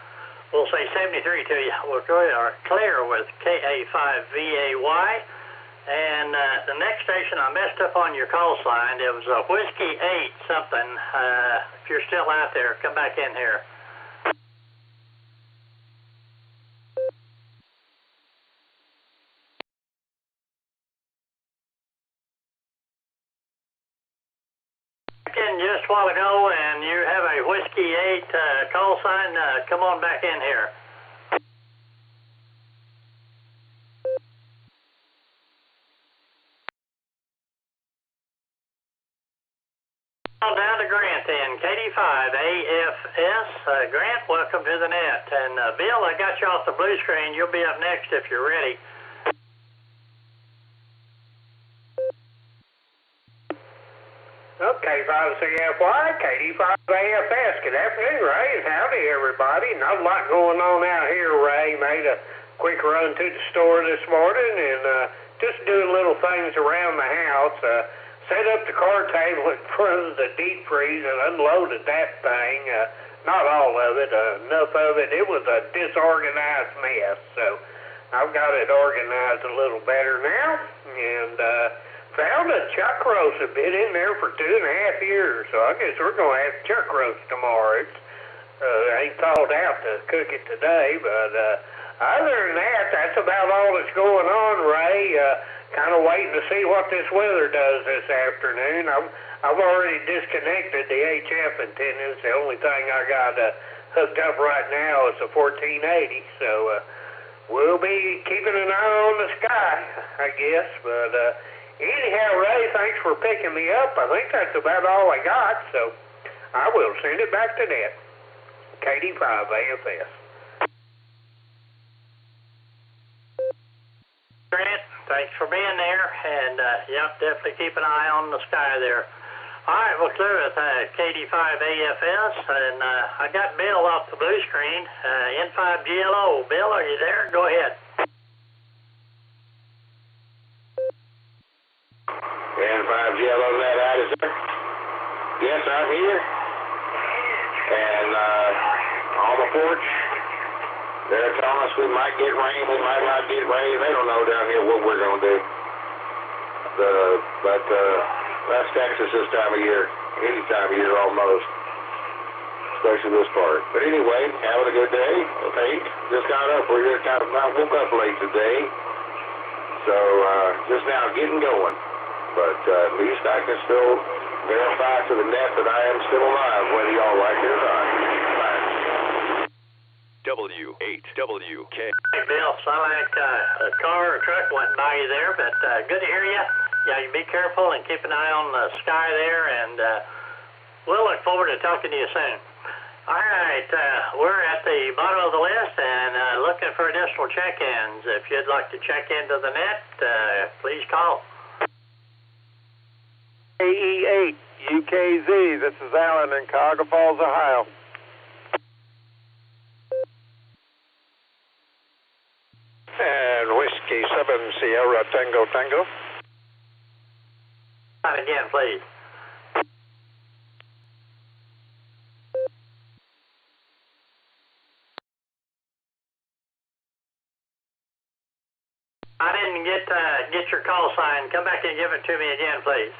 we'll say 73 to you. We're clear with KA5VAY. And the next station, I messed up on your call sign. It was a Whiskey 8 something. If you're still out there, come back in here. Just a while ago, and you have a Whiskey 8 call sign. Come on back in here. Down to Grant then, KD5AFS. Grant, welcome to the net. And Bill, I got you off the blue screen. You'll be up next if you're ready. Okay, K5CFY, KD5AFS. Good afternoon, Ray. Howdy, everybody. Not a lot going on out here, Ray. Made a quick run to the store this morning and just doing little things around the house. Set up the card table in front of the deep freeze and unloaded that thing. Not all of it, enough of it. It was a disorganized mess, so I've got it organized a little better now. And found a chuck roast had been in there for 2.5 years, so I guess we're going to have chuck roast tomorrow. It's ain't thawed out to cook it today, but other than that, that's about all that's going on, Ray. Kind of waiting to see what this weather does this afternoon. I've already disconnected the HF antennas. The only thing I got hooked up right now is a 1480, so we'll be keeping an eye on the sky, I guess. But anyhow, Ray, thanks for picking me up. I think that's about all I got, so I will send it back to net. KD5AFS. Grant, thanks for being there, and yep, definitely keep an eye on the sky there. All right, we'll clear with KD5AFS, and I got Bill off the blue screen, N5GLO. Bill, are you there? Go ahead. N5GLO, that howdy, sir? Yes, I'm here, and on the porch. They're telling us we might get rain, we might not get rain. They don't know down here what we're going to do. But that's Texas this time of year, any time of year almost, especially this part. But anyway, having a good day. Okay, just got up. We're here kind of, I woke up late today, so just now getting going. But at least I can still Verify to the net that I am still alive, whether y'all like it or not. Bye. W8WK. Hey, Bill, sound like a car or truck went by you there, but good to hear you. Yeah, you be careful and keep an eye on the sky there, and we'll look forward to talking to you soon. All right, we're at the bottom of the list and looking for additional check-ins. If you'd like to check into the net, please call. AE8 UKZ, this is Alan in Cuyahoga Falls, Ohio. And Whiskey 7 Sierra Tango Tango. Try again, please. I didn't get your call sign. Come back and give it to me again, please.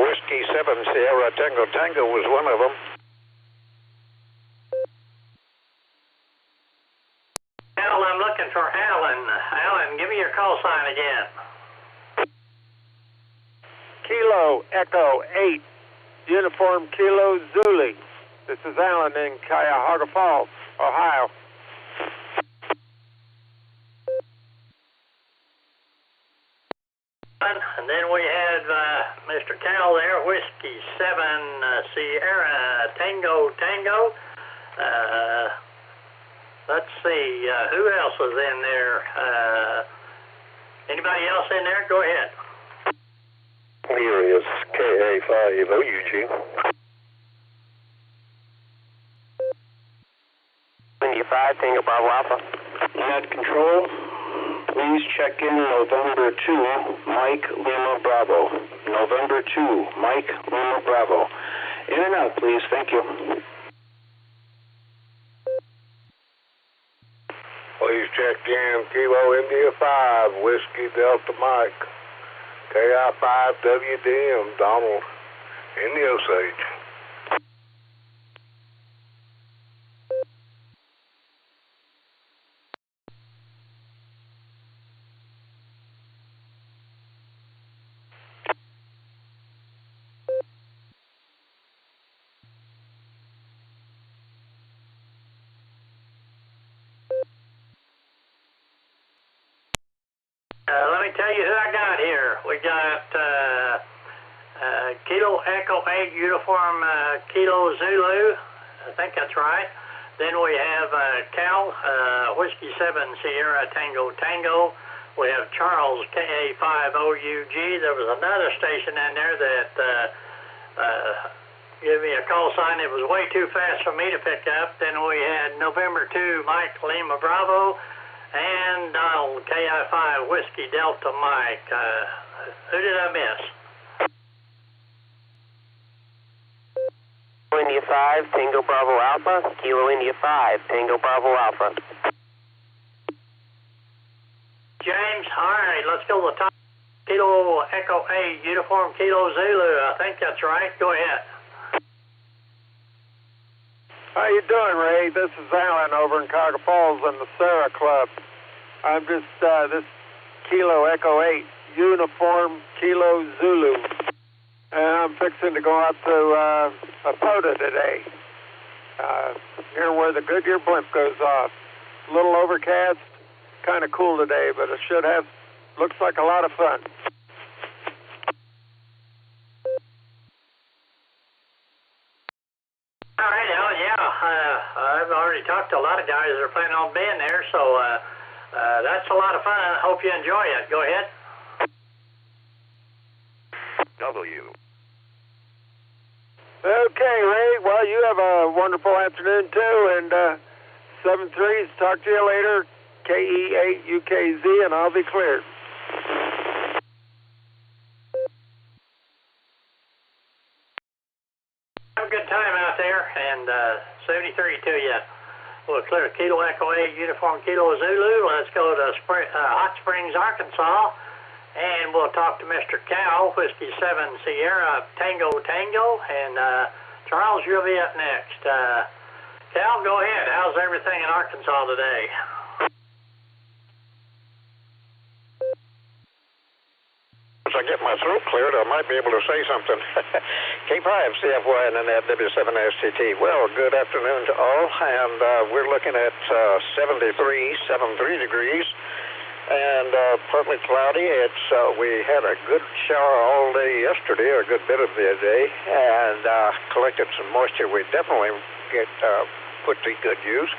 Whiskey 7 Sierra Tango Tango was one of them. Al, I'm looking for Alan. Alan, give me your call sign again. Kilo Echo 8 Uniform Kilo Zulu. This is Alan in Cuyahoga Falls, Ohio. And then we have Mr. Cal there, Whiskey 7 Sierra Tango Tango. Let's see, who else was in there? Anybody else in there? Go ahead. Here is KA5OUG. India 5, Tango Bravo Alpha. Net control, please check in November 2, Mike Lima Bravo. November 2, Mike Lima Bravo. In and out, please. Thank you. Please check in Kilo India 5, Whiskey Delta Mike. KI5WDM, Donald, in the Osage. Let me tell you who I got here. We got Kilo Echo 8 Uniform Kilo Zulu. I think that's right. Then we have Cal, Whiskey 7 Sierra Tango Tango. We have Charles, KA5OUG. There was another station in there that gave me a call sign. It was way too fast for me to pick up. Then we had November 2, Mike Lima Bravo. And Donald, KI5 Whiskey Delta Mike. Who did I miss? India 5, Tango Bravo Alpha. Kilo India 5, Tango Bravo Alpha. James, all right, let's go to the top. Kilo Echo 8, Uniform Kilo Zulu. I think that's right. Go ahead. How you doing, Ray? This is Alan over in Cuyahoga Falls in the SARA Club. I'm just, this Kilo Echo 8, Uniform Kilo Zulu. And I'm fixing to go out to Apota today. Here where the Goodyear blimp goes off. A little overcast, kind of cool today, but it should have, looks like a lot of fun. All right, Alan, yeah, I've already talked to a lot of guys that are planning on being there, so that's a lot of fun. I hope you enjoy it. Go ahead. W. Okay, Ray. Well, you have a wonderful afternoon, too, and 7-3s, talk to you later. KE8UKZ, and I'll be cleared. Have a good time out there, and 73 to you. We'll clear Kilo Echo 8 Uniform Kilo Zulu. Let's go to Hot Springs, Arkansas, and we'll talk to Mr. Cal, Whiskey 7 Sierra Tango Tango, and Charles, you'll be up next. Cal, go ahead. How's everything in Arkansas today? once I get my throat cleared, I might be able to say something. K5 CFY and net W7STT. Well, good afternoon to all, and we're looking at 73 degrees, and partly cloudy. It's we had a good shower all day yesterday, or a good bit of the day, and collected some moisture. We definitely get put to good use.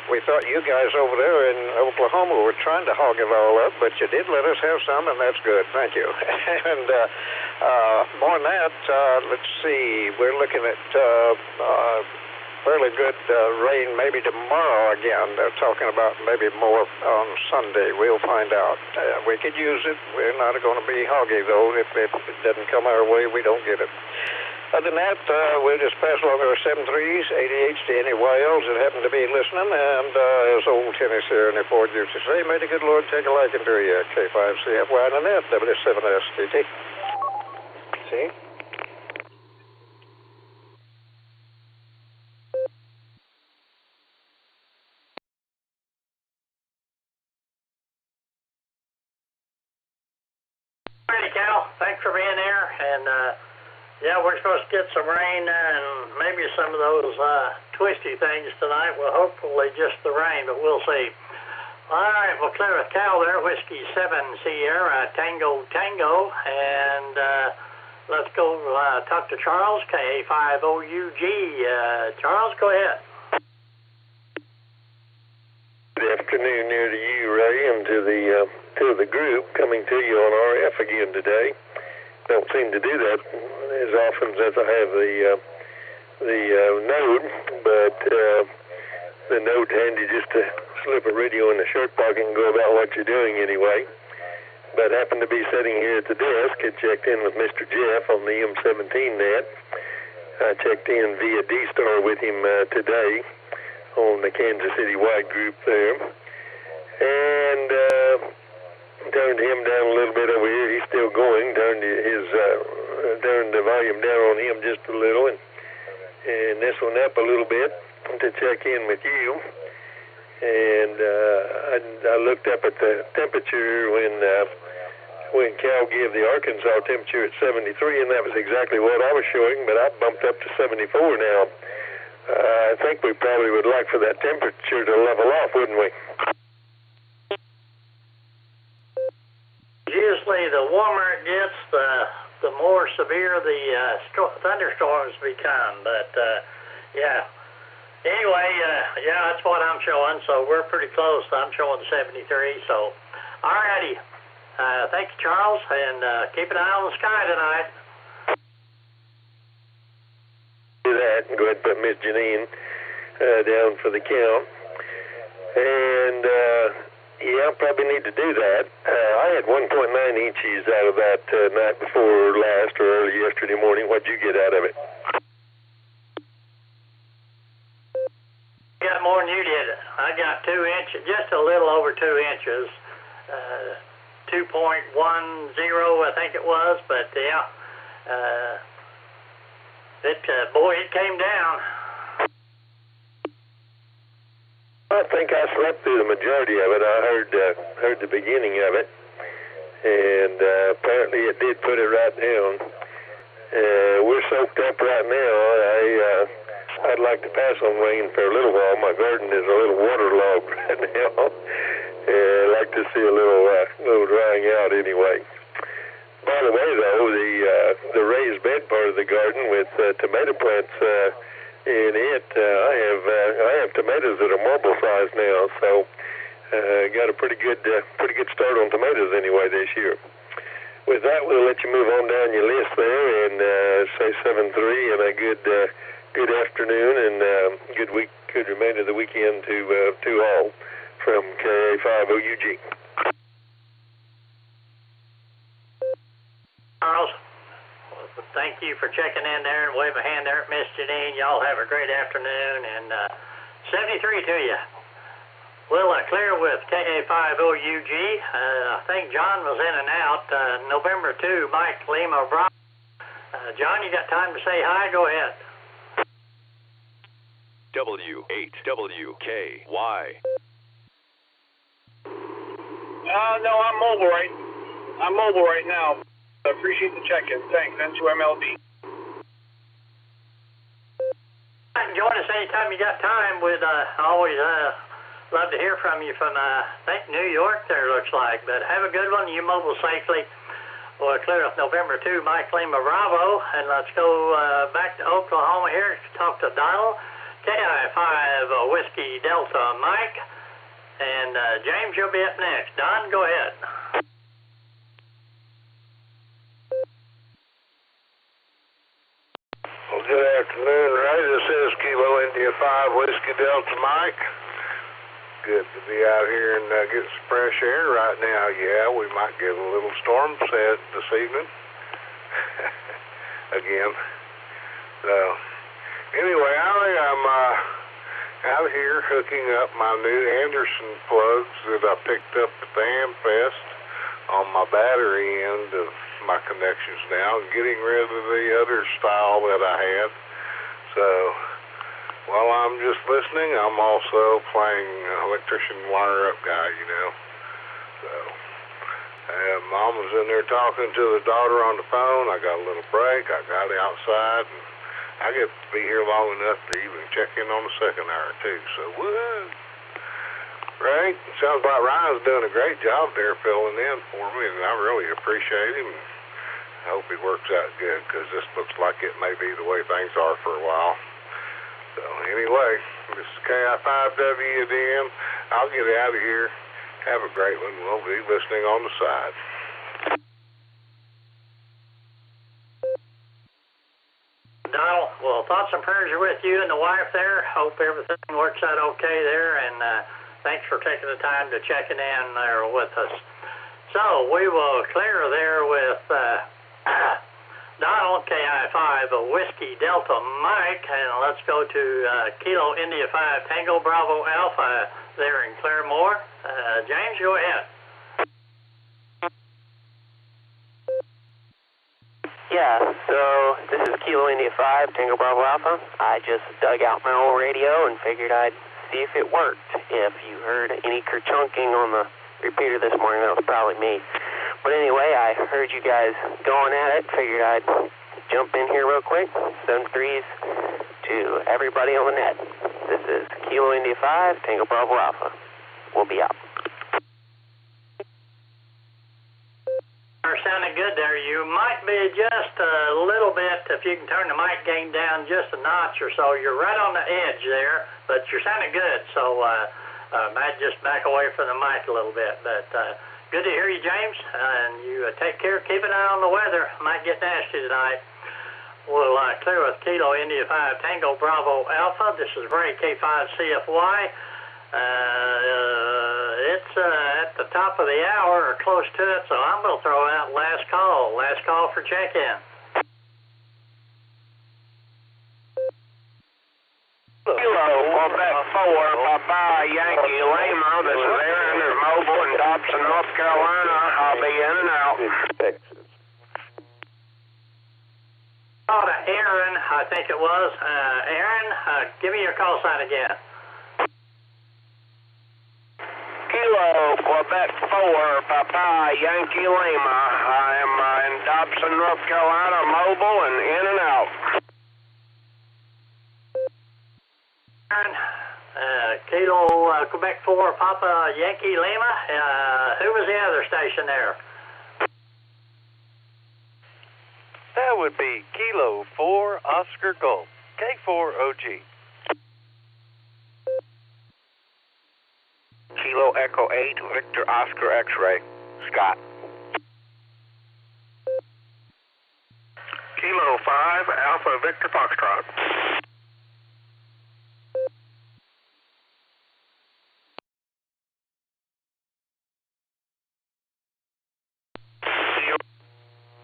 We thought you guys over there in Oklahoma were trying to hog it all up, but you did let us have some, and that's good. Thank you. And more than that, let's see, we're looking at fairly good rain maybe tomorrow again. They're talking about maybe more on Sunday. We'll find out. We could use it. We're not going to be hoggy, though. If it doesn't come our way, we don't get it. Other than that, we'll just pass along our 73s, 88s to any YLs that happen to be listening, and as old Tennis here in the Ford used to say, may the good Lord take a liking to you, K5CFY and net W7STT. See? Alrighty, Cal. Thanks for being there, and yeah, we're supposed to get some rain and maybe some of those twisty things tonight. Well, hopefully just the rain, but we'll see. All right, we'll clear with Cal there, Whiskey 7 Sierra Tango Tango, and let's go talk to Charles, KA5OUG. Charles, go ahead. Good afternoon here to you, Ray, and to the group coming to you on RF again today. Don't seem to do that as often as I have the node, but the node handy just to slip a radio in the shirt pocket and go about what you're doing anyway. But happened to be sitting here at the desk. I checked in with Mr. Jeff on the M17 net. I checked in via D-Star with him today on the Kansas City wide group there, and turned him down a little bit over here. He's still going. Turned the volume down on him just a little, and this one up a little bit to check in with you. And I looked up at the temperature when Cal gave the Arkansas temperature at 73, and that was exactly what I was showing. But I bumped up to 74 now. I think we probably would like for that temperature to level off, wouldn't we? Usually the warmer it gets, the more severe the thunderstorms become. But, yeah. Anyway, yeah, that's what I'm showing, so we're pretty close. I'm showing 73, so all righty. Thank you, Charles, and keep an eye on the sky tonight. Do that and go ahead and put Miss Janine down for the count. And, yeah, I'll probably need to do that. I had 1.9 inches out of that night before last or early yesterday morning. What'd you get out of it? I got more than you did. I got 2 inches, just a little over 2 inches. 2.10, I think it was, but yeah. Boy, it came down. I think I slept through the majority of it. I heard the beginning of it, and apparently it did put it right down. We're soaked up right now. I'd like to pass on rain for a little while. My garden is a little waterlogged right now. I'd like to see a little drying out anyway. By the way, though, the raised bed part of the garden with tomato plants in it, I have tomatoes that are marble size now, so got a pretty good start on tomatoes anyway this year. With that, we'll let you move on down your list there and say 7-3 and a good afternoon and good remainder of the weekend to all from KA5OUG. Charles, thank you for checking in there and wave a hand there at Miss Janine. Y'all have a great afternoon, and 73 to you. We'll clear with KA5OUG. I think John was in and out. November 2, Mike Lima Bravo. John, you got time to say hi? Go ahead. W8WKY. No, I'm mobile right now. I appreciate the check-in. Thanks. N2MLB. Join us anytime you got time. We'd always love to hear from you from, I think, New York there, looks like. But have a good one. You mobile safely. We'll clear up November 2, Mike Lima Bravo. And let's go back to Oklahoma here to talk to Donald. KI5 Whiskey Delta Mike. And James, you'll be up next. Don, go ahead. Well, good afternoon, Ray. This is Kilo India 5 Whiskey Delta Mike. Good to be out here and get some fresh air right now. Yeah, we might get a little storm set this evening. Again. So, anyway, I'm out here hooking up my new Anderson plugs that I picked up at the Amfest on my battery end of my connections now, and getting rid of the other style that I had. So while I'm just listening, I'm also playing electrician wire up guy, you know. So Mom was in there talking to the daughter on the phone. I got a little break. I got outside, and I get to be here long enough to even check in on the second hour too. So woo! Ray, sounds like Ryan's doing a great job there filling in for me, and I really appreciate him. I hope he works out good, because this looks like it may be the way things are for a while. So anyway, this is KI5WDM. I'll get out of here. Have a great one. We'll be listening on the side. Donald, well, thoughts and prayers are with you and the wife there. Hope everything works out okay there, and thanks for taking the time to checking in there with us. So we will clear there with Donald, KI5 Whiskey Delta Mike, and let's go to Kilo India 5 Tango Bravo Alpha there in Claremore. James, go ahead. Yeah, so this is Kilo India 5 Tango Bravo Alpha. I just dug out my old radio and figured I'd see if it worked. If you heard any kerchunking on the repeater this morning, that was probably me. But anyway, I heard you guys going at it. Figured I'd jump in here real quick. 7-3s to everybody on the net. This is Kilo India 5 Tango Bravo Alpha. We'll be out. Sounding good there. You might be just a little bit, if you can turn the mic gain down just a notch or so. You're right on the edge there, but you're sounding good. So might just back away from the mic a little bit. But good to hear you, James. And you take care. Keep an eye on the weather. Might get nasty tonight. We'll clear with Kilo India 5 Tango Bravo Alpha. This is Ray K5CFY. It's at the top of the hour or close to it, so I'm going to throw out last call. Last call for check-in. Kilo, Quebec 4, Papa Yankee Lima. This is Aaron of Mobile in Dobson, North Carolina. I'll be in and out. Texas. Call to Aaron, I think it was. Aaron, give me your call sign again. Kilo, Quebec 4, Papa Yankee Lima. I am in Dobson, North Carolina, mobile and in and out. Aaron, Kilo, Quebec 4, Papa Yankee Lima. Who was the other station there? That would be Kilo 4, Oscar Golf, K4OG. Kilo Echo 8, Victor Oscar X-Ray, Scott. Kilo 5, Alpha Victor Foxtrot.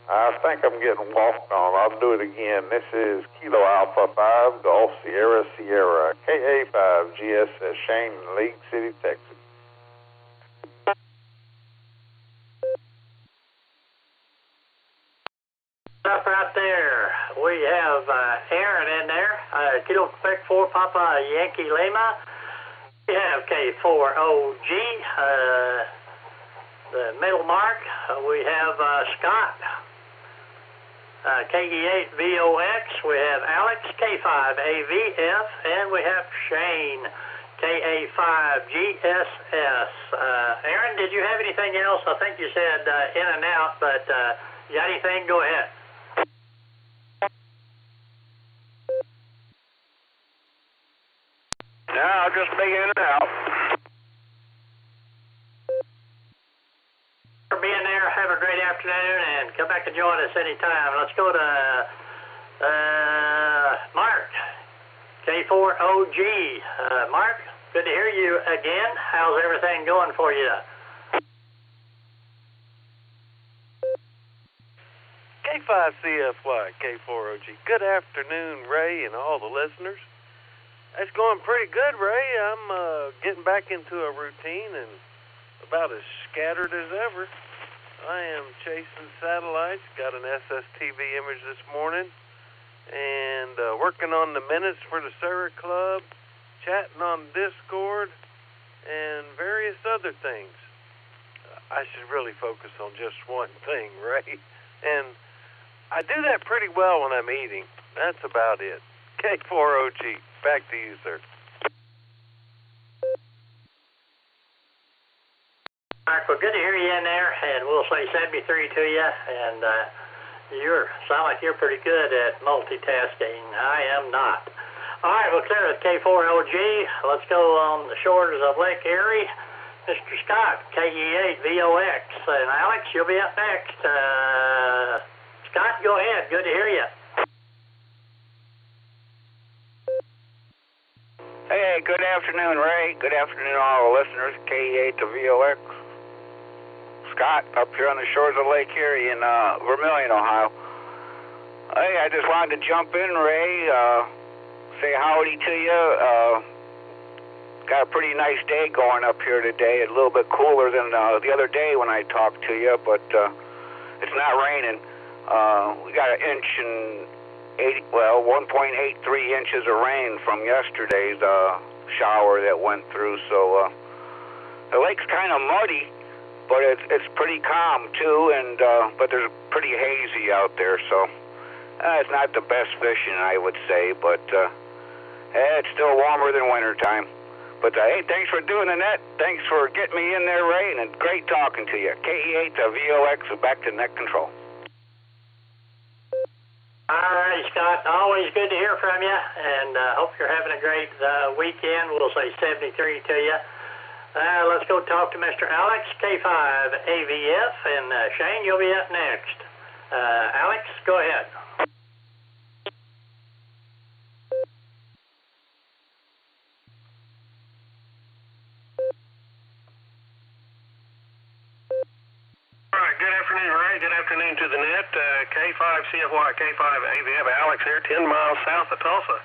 I think I'm getting walked on. I'll do it again. This is Kilo Alpha 5, Golf Sierra Sierra, KA5 GS Shane, League City, Texas. Up right there, we have Aaron in there, Kilo Quebec 4, Papa Yankee Lima. We have K4OG, the middle mark. We have Scott. KE8VOX, we have Alex, K5AVF, and we have Shane, KA5GSS. Aaron, did you have anything else? I think you said in and out, but you got anything? Go ahead. No, I'll just be in and out. For being there, have a great afternoon, and come back and join us anytime. Let's go to Mark, K4OG. Mark, good to hear you again. How's everything going for you? K5CFY, K4OG. Good afternoon, Ray, and all the listeners. It's going pretty good, Ray. I'm getting back into a routine and about as scattered as ever. I am chasing satellites, got an SSTV image this morning, and working on the minutes for the SARA Club, chatting on Discord, and various other things. I should really focus on just one thing, Ray. And I do that pretty well when I'm eating. That's about it. K4OG, back to you, sir. Mark, well, good to hear you in there, and we'll say 73 to you, and you sound like you're pretty good at multitasking. I am not. All right, we'll clear with K4OG. Let's go on the shores of Lake Erie. Mr. Scott, KE8VOX, and Alex, you'll be up next. Scott, go ahead. Good to hear you. Hey, good afternoon, Ray. Good afternoon, all the listeners. KE8 to VOX. Scott, up here on the shores of Lake Erie in Vermilion, Ohio. Hey, I just wanted to jump in, Ray, say howdy to you. Got a pretty nice day going up here today. It's a little bit cooler than the other day when I talked to you, but it's not raining. We got 1.83 inches of rain from yesterday's shower that went through, so the lake's kind of muddy, but it's pretty calm too, and but there's pretty hazy out there, so it's not the best fishing, I would say, but it's still warmer than wintertime. But hey, thanks for doing the net. Thanks for getting me in there, Ray, and it's great talking to you. KE8 to VOX, back to net control. All right, Scott. Always good to hear from you, and hope you're having a great weekend. We'll say 73 to you. Let's go talk to Mr. Alex, K5AVF, and Shane, you'll be up next. Alex, go ahead. Good afternoon, Ray. Good afternoon to the net. K5CFY, K5AVF, Alex here, 10 miles south of Tulsa.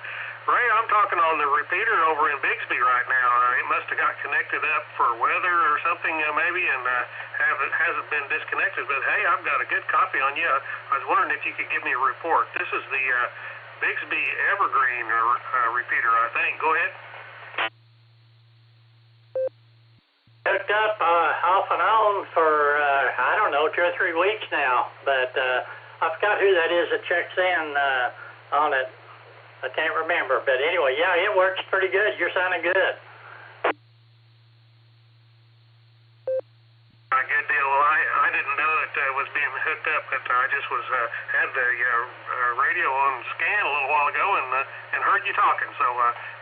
Ray, I'm talking on the repeater over in Bixby right now. It must have got connected up for weather or something maybe, and hasn't been disconnected. But hey, I've got a good copy on you. I was wondering if you could give me a report. This is the Bixby Evergreen repeater, I think. Go ahead. Hooked up off and on for, I don't know, 2 or 3 weeks now, but I forgot who that is that checks in on it. I can't remember, but anyway, yeah, it works pretty good. You're sounding good. Good deal. Well, I didn't know that it was being hooked up, but I just had the radio on scan a little while ago and heard you talking, so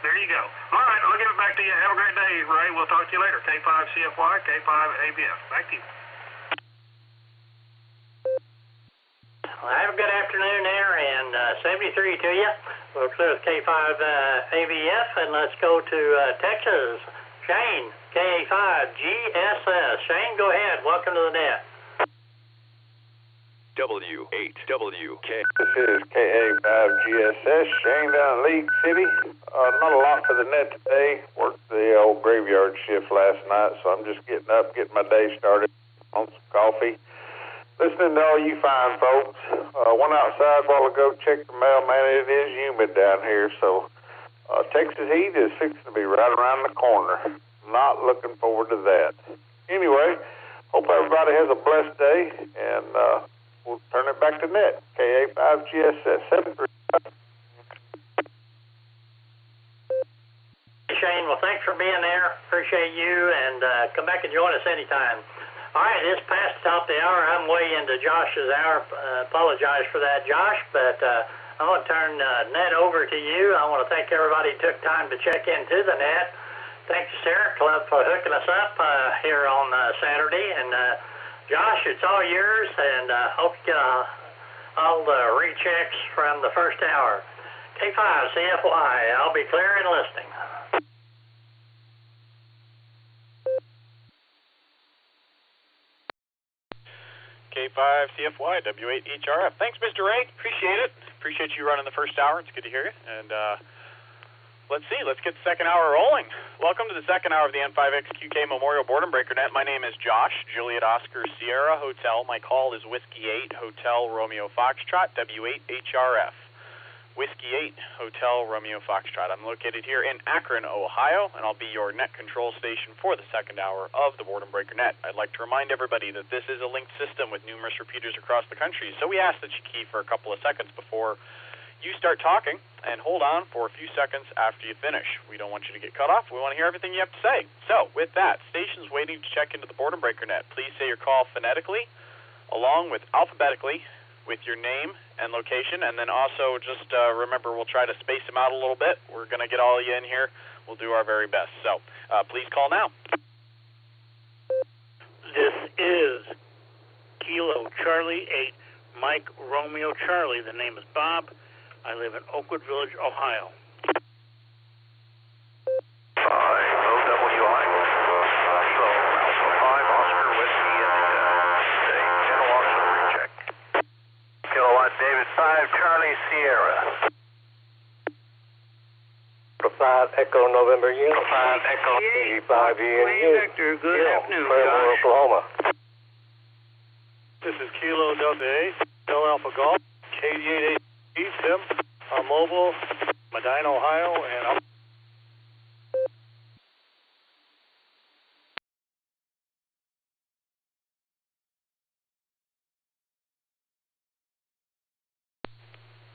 there you go. All right, I'll give it back to you. Have a great day, Ray. We'll talk to you later. K5CFY, K5ABF. Back to you. Well, have a good afternoon there, and 73 to you. We'll clear with K5AVF, and let's go to Texas. Shane, KA5GSS. Shane, go ahead. Welcome to the net. W8WK. This is KA5GSS. Shane down in League City. Not a lot for the net today. Worked the old graveyard shift last night, so I'm just getting up, getting my day started on some coffee. Listening to all you fine folks. Went outside a while ago, checked the mail. Man, it is humid down here, so Texas heat is fixing to be right around the corner. Not looking forward to that. Anyway, hope everybody has a blessed day, and we'll turn it back to net. KA5GSS 73. Shane, well, thanks for being there. Appreciate you, and come back and join us anytime. All right, it's past the top of the hour. I'm way into Josh's hour. Apologize for that, Josh, but I'm going to turn net over to you. I want to thank everybody who took time to check into the net. Thanks to SARA Club for hooking us up here on Saturday. And Josh, it's all yours, and hope you get all the rechecks from the first hour. K5 CFY, I'll be clear and listening. K5 CFY W8HRF. Thanks, Mr. Ray. Appreciate it. Appreciate you running the first hour. It's good to hear you. And let's see. Let's get the second hour rolling. Welcome to the second hour of the N5XQK Memorial Boredom Breaker Net. My name is Josh, Juliet Oscar Sierra Hotel. My call is Whiskey 8 Hotel Romeo Foxtrot W8HRF. Whiskey 8 Hotel Romeo Foxtrot. I'm located here in Akron, Ohio, and I'll be your net control station for the second hour of the Boredom Breaker Net. I'd like to remind everybody that this is a linked system with numerous repeaters across the country, so we ask that you key for a couple of seconds before you start talking, and hold on for a few seconds after you finish. We don't want you to get cut off. We want to hear everything you have to say. So, with that, stations waiting to check into the Boredom Breaker Net, please say your call phonetically, along with alphabetically, with your name and location, and then also just remember, we'll try to space them out a little bit. We're going to get all of you in here. We'll do our very best. So, please call now. This is Kilo Charlie 8, Mike Romeo Charlie. The name is Bob. I live in Oakwood Village, Ohio. 5 OWI, Kilo Alpha 5, Oscar Whiskey, and General Auxiliary check. Kilowatt David 5, Charlie Sierra. 5 Echo November Unit. 5 Echo G5 ENU. Victor, good afternoon, Claremore, Josh. Oklahoma. This is Kilo Delta 8, Del Alpha Golf, KD88 Tim, Mobile, Medina, Ohio, and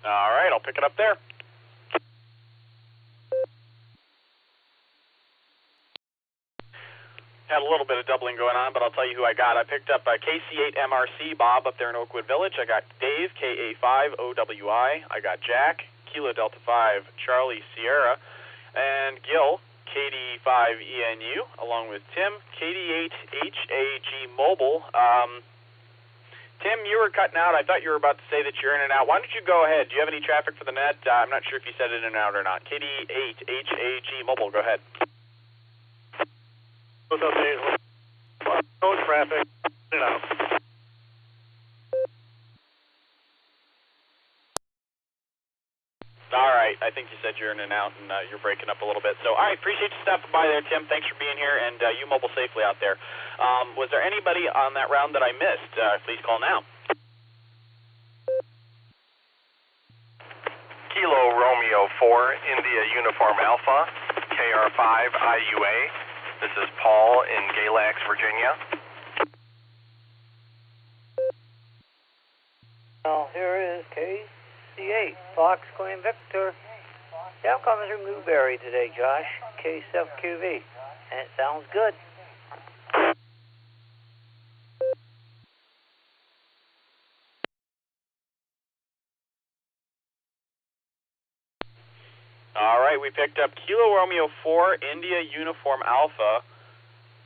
All right, I'll pick it up there. Had a little bit of doubling going on, but I'll tell you who I got. I picked up KC8MRC Bob up there in Oakwood Village. I got Dave, KA5OWI. I got Jack, Kilo Delta 5, Charlie Sierra, and Gil, KD5ENU, along with Tim, KD8HAG Mobile. Tim, you were cutting out. I thought you were about to say that you're in and out. Why don't you go ahead? Do you have any traffic for the net? I'm not sure if you said in and out or not. KD8HAG Mobile, go ahead. what's up, Dave? No traffic. You know. All right, I think you said you're in and out, and you're breaking up a little bit. So, all right, appreciate you stopping by there, Tim. Thanks for being here, and you mobile safely out there. Was there anybody on that round that I missed? Please call now. Kilo Romeo 4, India Uniform Alpha, KR5 IUA. This is Paul in Galax, Virginia. Well, here is KC8, Fox Queen Victor. Down comes from Newberry today, Josh, K7QV, and it sounds good. All right, we picked up Kilo Romeo 4, India Uniform Alpha.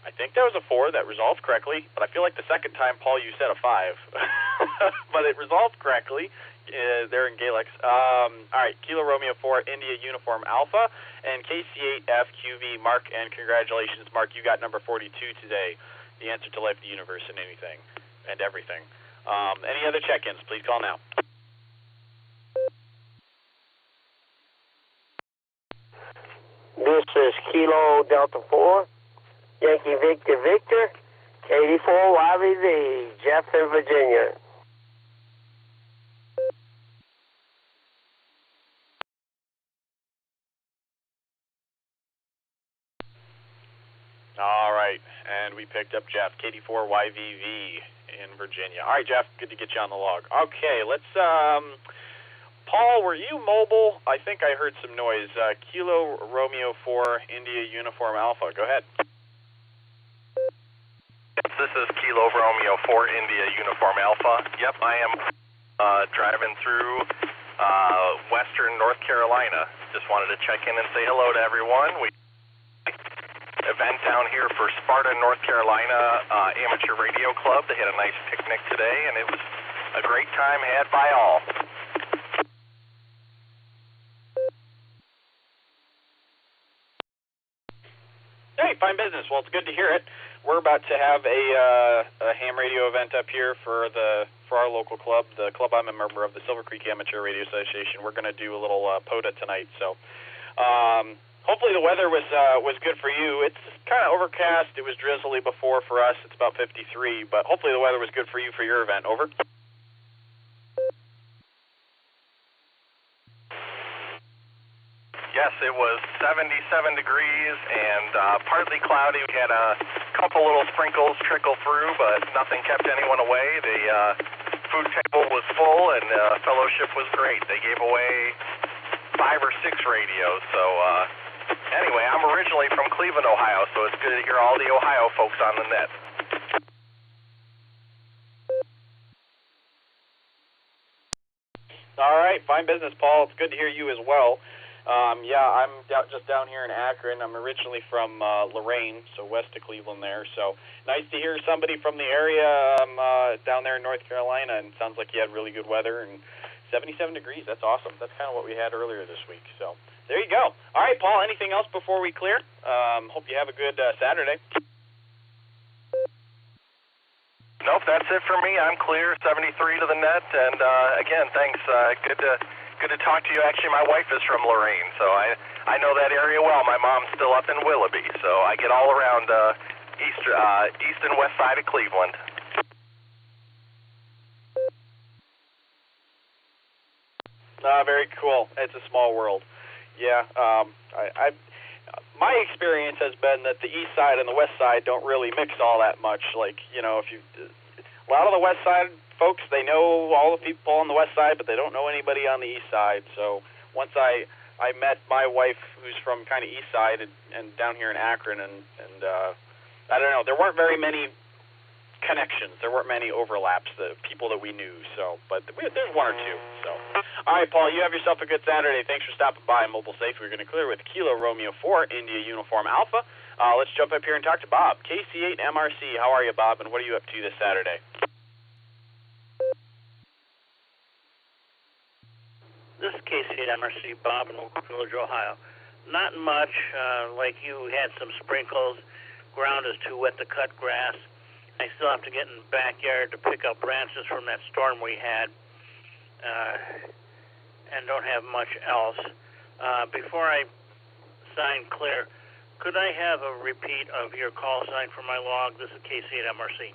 I think that was a 4 that resolved correctly, but I feel like the second time, Paul, you said a 5. But it resolved correctly there in Galax. All right, Kilo Romeo 4, India Uniform Alpha, and KC8FQV, Mark, and congratulations, Mark, you got number 42 today. The answer to life, the universe, and anything, and everything. Any other check-ins, please call now. This is Kilo Delta 4, Yankee Victor Victor, K84YVV, Jefferson, Virginia. All right. right. And we picked up Jeff, KD4YVV in Virginia. All right, Jeff, good to get you on the log. Okay, let's, Paul, were you mobile? I think I heard some noise. Kilo Romeo 4 India Uniform Alpha. Go ahead. This is Kilo Romeo 4 India Uniform Alpha. Yep, I am driving through western North Carolina. Just wanted to check in and say hello to everyone. We event down here for Sparta, North Carolina Amateur Radio Club. They had a nice picnic today, and it was a great time had by all. Hey, fine business. Well, it's good to hear it. We're about to have a ham radio event up here for our local club, the club I'm a member of, the Silver Creek Amateur Radio Association. We're going to do a little POTA tonight, so hopefully the weather was good for you. It's kind of overcast. It was drizzly before for us. It's about 53, but hopefully the weather was good for you for your event. Over. Yes, it was 77 degrees and partly cloudy. We had a couple little sprinkles trickle through, but nothing kept anyone away. The food table was full and fellowship was great. They gave away 5 or 6 radios. So anyway, I'm originally from Cleveland, Ohio, so it's good to hear all the Ohio folks on the net. All right, fine business, Paul. It's good to hear you as well. Yeah, I'm just down here in Akron. I'm originally from Lorain, so west of Cleveland there. So nice to hear somebody from the area down there in North Carolina, and sounds like you had really good weather and 77 degrees. That's awesome. That's kind of what we had earlier this week. So there you go. All right, Paul, anything else before we clear? Hope you have a good Saturday. Nope, that's it for me. I'm clear, 73 to the net, and again, thanks. Good to talk to you. Actually, my wife is from Lorain, so I know that area well. My mom's still up in Willoughby, so I get all around east and west side of Cleveland. Very cool. It's a small world. Yeah, my experience has been that the east side and the west side don't really mix all that much. Like, you know, a lot of the west side folks, they know all the people on the west side, but they don't know anybody on the east side. So once I met my wife, who's from kind of east side and down here in Akron, and I don't know, there weren't very many connections. There weren't many overlaps, the people that we knew. So, but there's one or two. So, all right, Paul, you have yourself a good Saturday. Thanks for stopping by Mobile Safe. We're going to clear with Kilo Romeo 4 India Uniform Alpha. Let's jump up here and talk to Bob, KC8 MRC. How are you, Bob, and what are you up to this Saturday? This is KC8 MRC, Bob in Oak Village, Ohio. Not much. Like you, had some sprinkles. Ground is too wet to cut grass. I still have to get in the backyard to pick up branches from that storm we had, and don't have much else. Before I sign clear, could I have a repeat of your call sign for my log? This is KC8 MRC.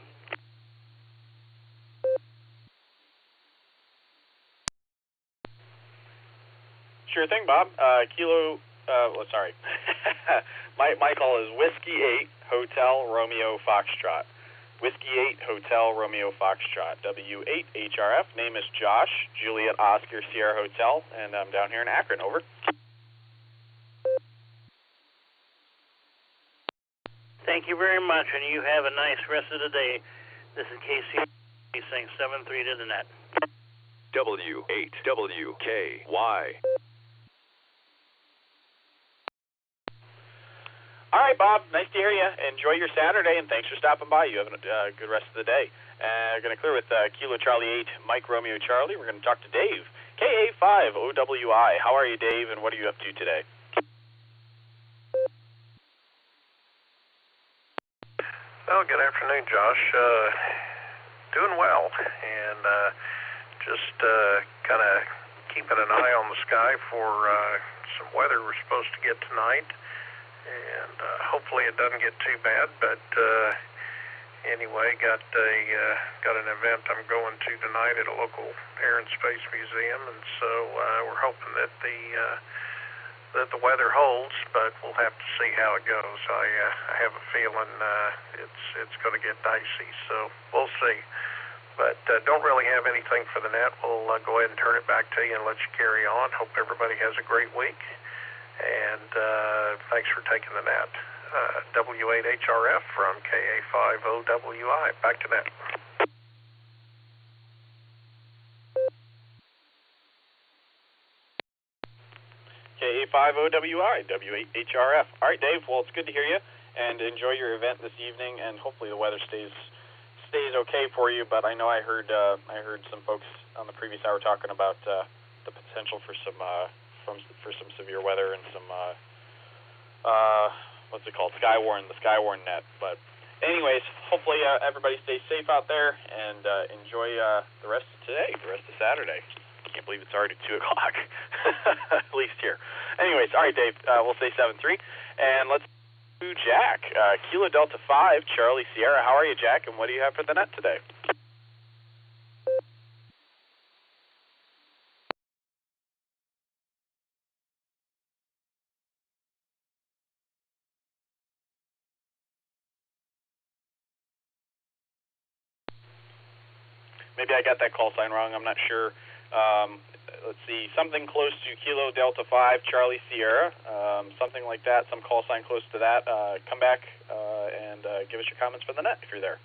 Sure thing, Bob. My call is Whiskey 8 Hotel Romeo Foxtrot. Whiskey 8 Hotel Romeo Foxtrot. W8HRF. Name is Josh. Juliet Oscar Sierra Hotel, and I'm down here in Akron. Over. Thank you very much, and you have a nice rest of the day. This is KC saying 73 to the net. W8WKY. All right, Bob. Nice to hear you. Enjoy your Saturday, and thanks for stopping by. You have a good rest of the day. Going to clear with Kilo Charlie 8, Mike Romeo Charlie. We're going to talk to Dave, KA5OWI. How are you, Dave, and what are you up to today? Well, good afternoon, Josh. Doing well, and just kind of keeping an eye on the sky for some weather we're supposed to get tonight. And hopefully it doesn't get too bad, but anyway, got an event I'm going to tonight at a local Air and Space Museum, and so we're hoping that the that the weather holds, but we'll have to see how it goes. I have a feeling it's going to get dicey, so we'll see. But don't really have anything for the net. We'll go ahead and turn it back to you and let you carry on. Hope everybody has a great week, and thanks for taking the net. W8HRF from KA5OWI. Back to net. KA5OWI, W8HRF. All right, Dave. Well, it's good to hear you, and enjoy your event this evening. And hopefully the weather stays okay for you. But I know I heard some folks on the previous hour talking about the potential for some severe weather and some what's it called? The Skywarn net. But anyways, hopefully everybody stays safe out there and enjoy the rest of today, the rest of Saturday. I can't believe it's already 2 o'clock, at least here. Anyways, all right, Dave, we'll say 7-3. And let's do Jack. Kilo Delta 5, Charlie Sierra. How are you, Jack, and what do you have for the net today? Maybe I got that call sign wrong. I'm not sure. Let's see, something close to Kilo Delta 5, Charlie Sierra, something like that, some call sign close to that. Come back and give us your comments for the net if you're there.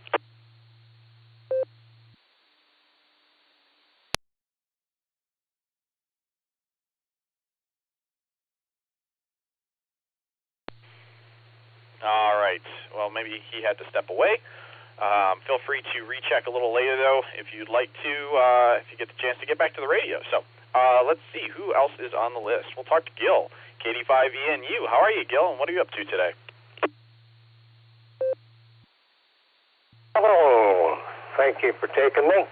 All right. Well, maybe he had to step away. Feel free to recheck a little later, though, if you'd like to, if you get the chance to get back to the radio. So let's see who else is on the list. We'll talk to Gil, KD5ENU. How are you, Gil, and what are you up to today? Hello. Thank you for taking me.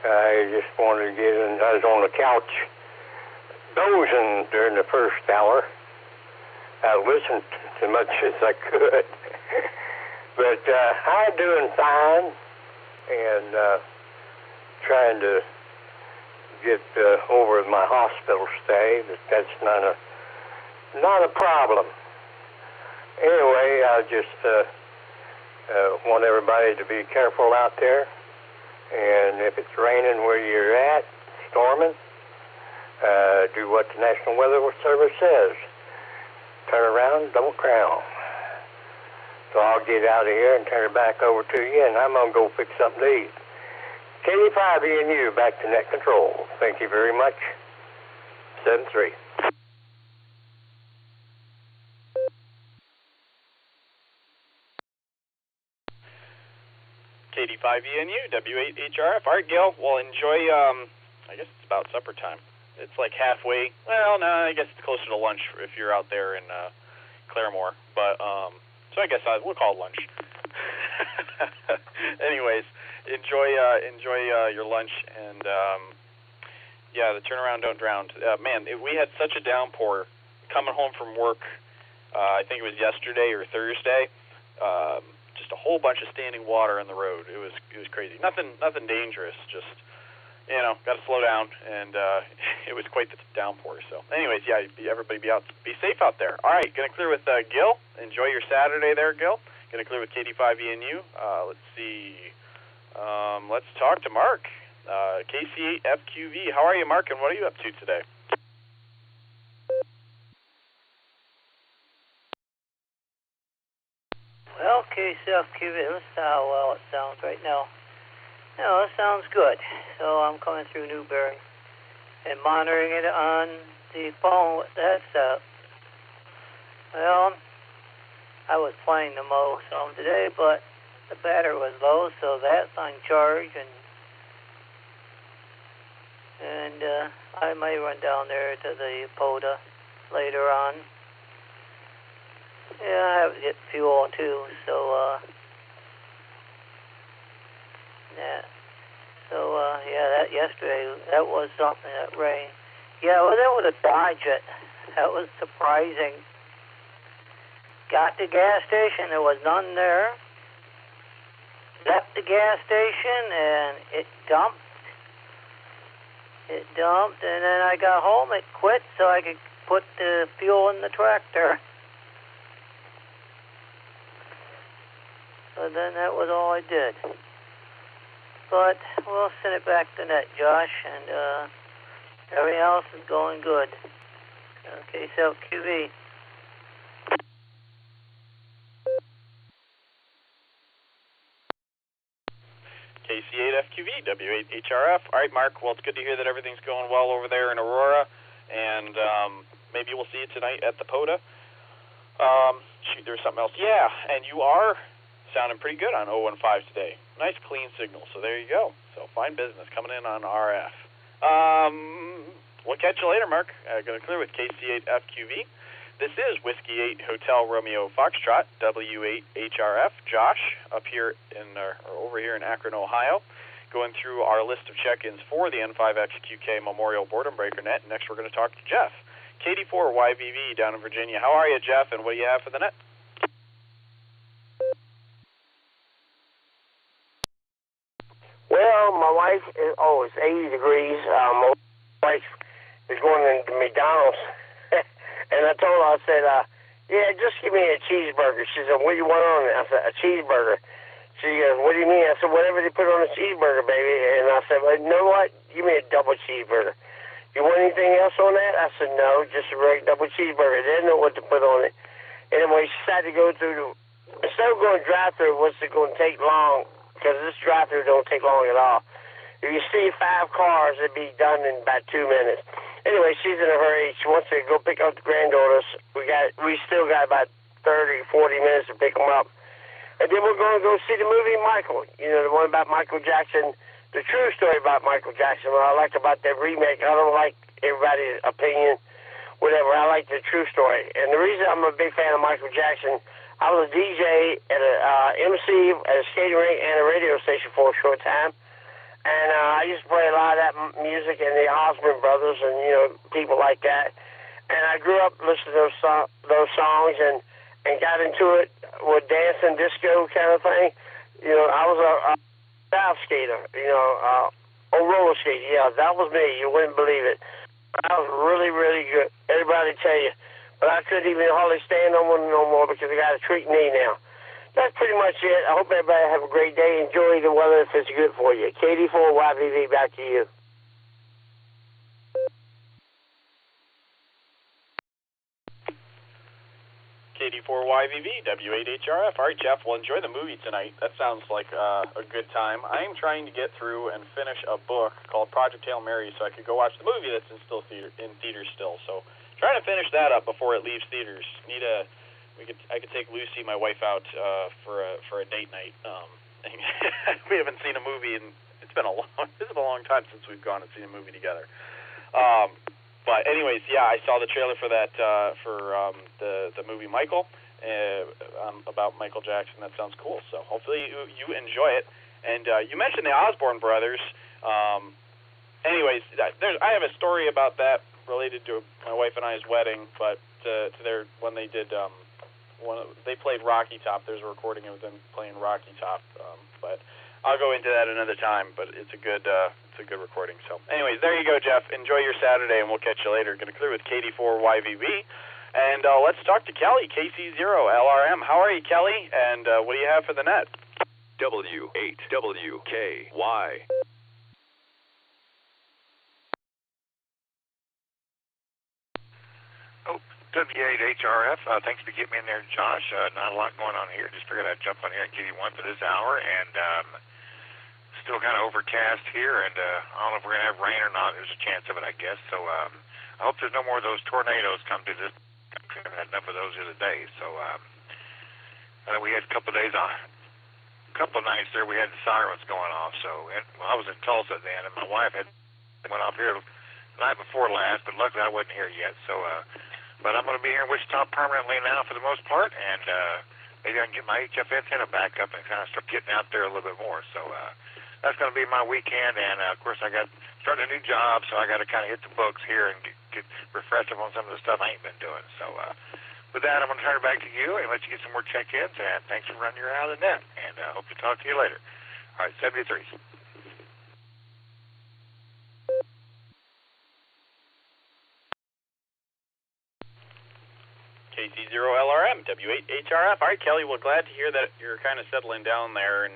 I just wanted to get in. I was on the couch dozing during the first hour. I listened as much as I could. But I'm doing fine and trying to get over my hospital stay, but that's not a problem. Anyway, I just want everybody to be careful out there, and if it's raining where you're at, storming, do what the National Weather Service says. Turn around, don't crown. So I'll get out of here and turn it back over to you, and I'm going to go fix something to eat. KD5ENU, back to net control. Thank you very much. 7-3. KD5ENU, W8HRF. All right, Gil, well, enjoy, I guess it's about supper time. It's like halfway. Well, no, I guess it's closer to lunch if you're out there in Claremore. But, so I guess we'll call it lunch. Anyways, enjoy your lunch, and yeah, the turnaround don't drown. Man, we had such a downpour coming home from work. I think it was yesterday or Thursday. Just a whole bunch of standing water on the road. It was crazy. Nothing dangerous. Just got to slow down, and it was quite the downpour. So, anyways, yeah, everybody be safe out there. All right, gonna clear with Gil. Enjoy your Saturday there, Gil. Gonna clear with KD5ENU. Let's see. Let's talk to Mark. KC8FQV. How are you, Mark, and what are you up to today? Well, KC8FQV, let's see how well it sounds right now. No, it sounds good. So I'm coming through Newberry and monitoring it on the phone with the headset. Well, I was playing the most on today, but the battery was low, so that's on charge, and I may run down there to the POTA later on. Yeah, I have to get fuel too, so yeah. So yeah, that yesterday, that was something, that rain. Yeah, I was able to dodge it. That was surprising. Got to the gas station, there was none there. Left the gas station, and it dumped. And then I got home, it quit, so I could put the fuel in the tractor. So then that was all I did. But we'll send it back to net, Josh, and everything else is going good. Okay, so QV. KC8FQV, W8HRF. All right, Mark, well, it's good to hear that everything's going well over there in Aurora, and maybe we'll see you tonight at the POTA. Shoot, there was something else. Yeah, and you are sounding pretty good on 015 today. Nice, clean signal, so there you go. So fine business coming in on RF. We'll catch you later, Mark. Going to clear with KC8FQV. This is Whiskey 8 Hotel Romeo Foxtrot, W8HRF. Josh, up here over here in Akron, Ohio, going through our list of check-ins for the N5XQK Memorial Boredom Breaker Net. Next, we're going to talk to Jeff, KD4YVV down in Virginia. How are you, Jeff, and what do you have for the net? Well, my wife is, it's 80 degrees. My wife is going to McDonald's. And I told her, I said, yeah, just give me a cheeseburger. She said, what do you want on it? I said, a cheeseburger. She goes, what do you mean? I said, whatever they put on a cheeseburger, baby. And I said, well, you know what? Give me a double cheeseburger. You want anything else on that? I said, no, just a regular double cheeseburger. They didn't know what to put on it. And then when she decided to go through instead of going drive-through, what's it going to take long? Because this drive-through don't take long at all. If you see 5 cars, it'd be done in about 2 minutes. Anyway, she's in a hurry. She wants to go pick up the granddaughters. We still got about 30, 40 minutes to pick them up. And then we're going to go see the movie Michael. You know, the one about Michael Jackson, the true story about Michael Jackson. What I like about that remake, I don't like everybody's opinion, whatever. I like the true story. And the reason I'm a big fan of Michael Jackson, I was a DJ at a MC at a skating rink and a radio station for a short time. And I used to play a lot of that music and the Osmond Brothers and, you know, people like that. And I grew up listening to those songs and got into it with dance and disco kind of thing. You know, I was a style skater, you know, a roller skater. Yeah, that was me. You wouldn't believe it. I was really, really good. Everybody tell you. But I couldn't even hardly stand on one no more because I got a tweaked knee now. That's pretty much it. I hope everybody have a great day. Enjoy the weather if it's good for you. KD4YVV, back to you. KD4YVV, W8HRF. All right, Jeff, well, enjoy the movie tonight. That sounds like a good time. I am trying to get through and finish a book called Project Hail Mary so I could go watch the movie that's in theaters still. So trying to finish that up before it leaves theaters. I could take Lucy, my wife, out for a date night. We haven't seen a movie in it's been a long time since we've gone and seen a movie together. But anyways, yeah, I saw the trailer for that the movie Michael about Michael Jackson. That sounds cool. So hopefully you enjoy it. And you mentioned the Osborne brothers. Anyways, I have a story about that related to my wife and I's wedding, but when they did. They played Rocky Top. There's a recording of them playing Rocky Top, but I'll go into that another time. But it's a good recording. So, anyways, there you go, Jeff. Enjoy your Saturday, and we'll catch you later. Going to clear with KD4YVV, and let's talk to Kelly, KC0LRM. How are you, Kelly? And what do you have for the net? W8WKY. W8HRF, thanks for getting me in there, Josh. Not a lot going on here. Just figured I'd jump on here and give you one for this hour. And still kind of overcast here, and I don't know if we're going to have rain or not. There's a chance of it, I guess. So I hope there's no more of those tornadoes come to this. I had enough of those the other day. So we had a couple of days on. A couple of nights there, we had the sirens going off. So I was in Tulsa then, and my wife went off here the night before last, but luckily I wasn't here yet. So. But I'm going to be here in Wichita permanently now for the most part, and maybe I can get my HF antenna back up and kind of start getting out there a little bit more. So that's going to be my weekend, and of course I got starting a new job, so I got to kind of hit the books here and get refreshed up on some of the stuff I ain't been doing. So with that, I'm going to turn it back to you and let you get some more check-ins, and thanks for running your out of the net, and hope to talk to you later. All right, 73. KC0LRM, W8HRF. All right, Kelly, well, glad to hear that you're kind of settling down there and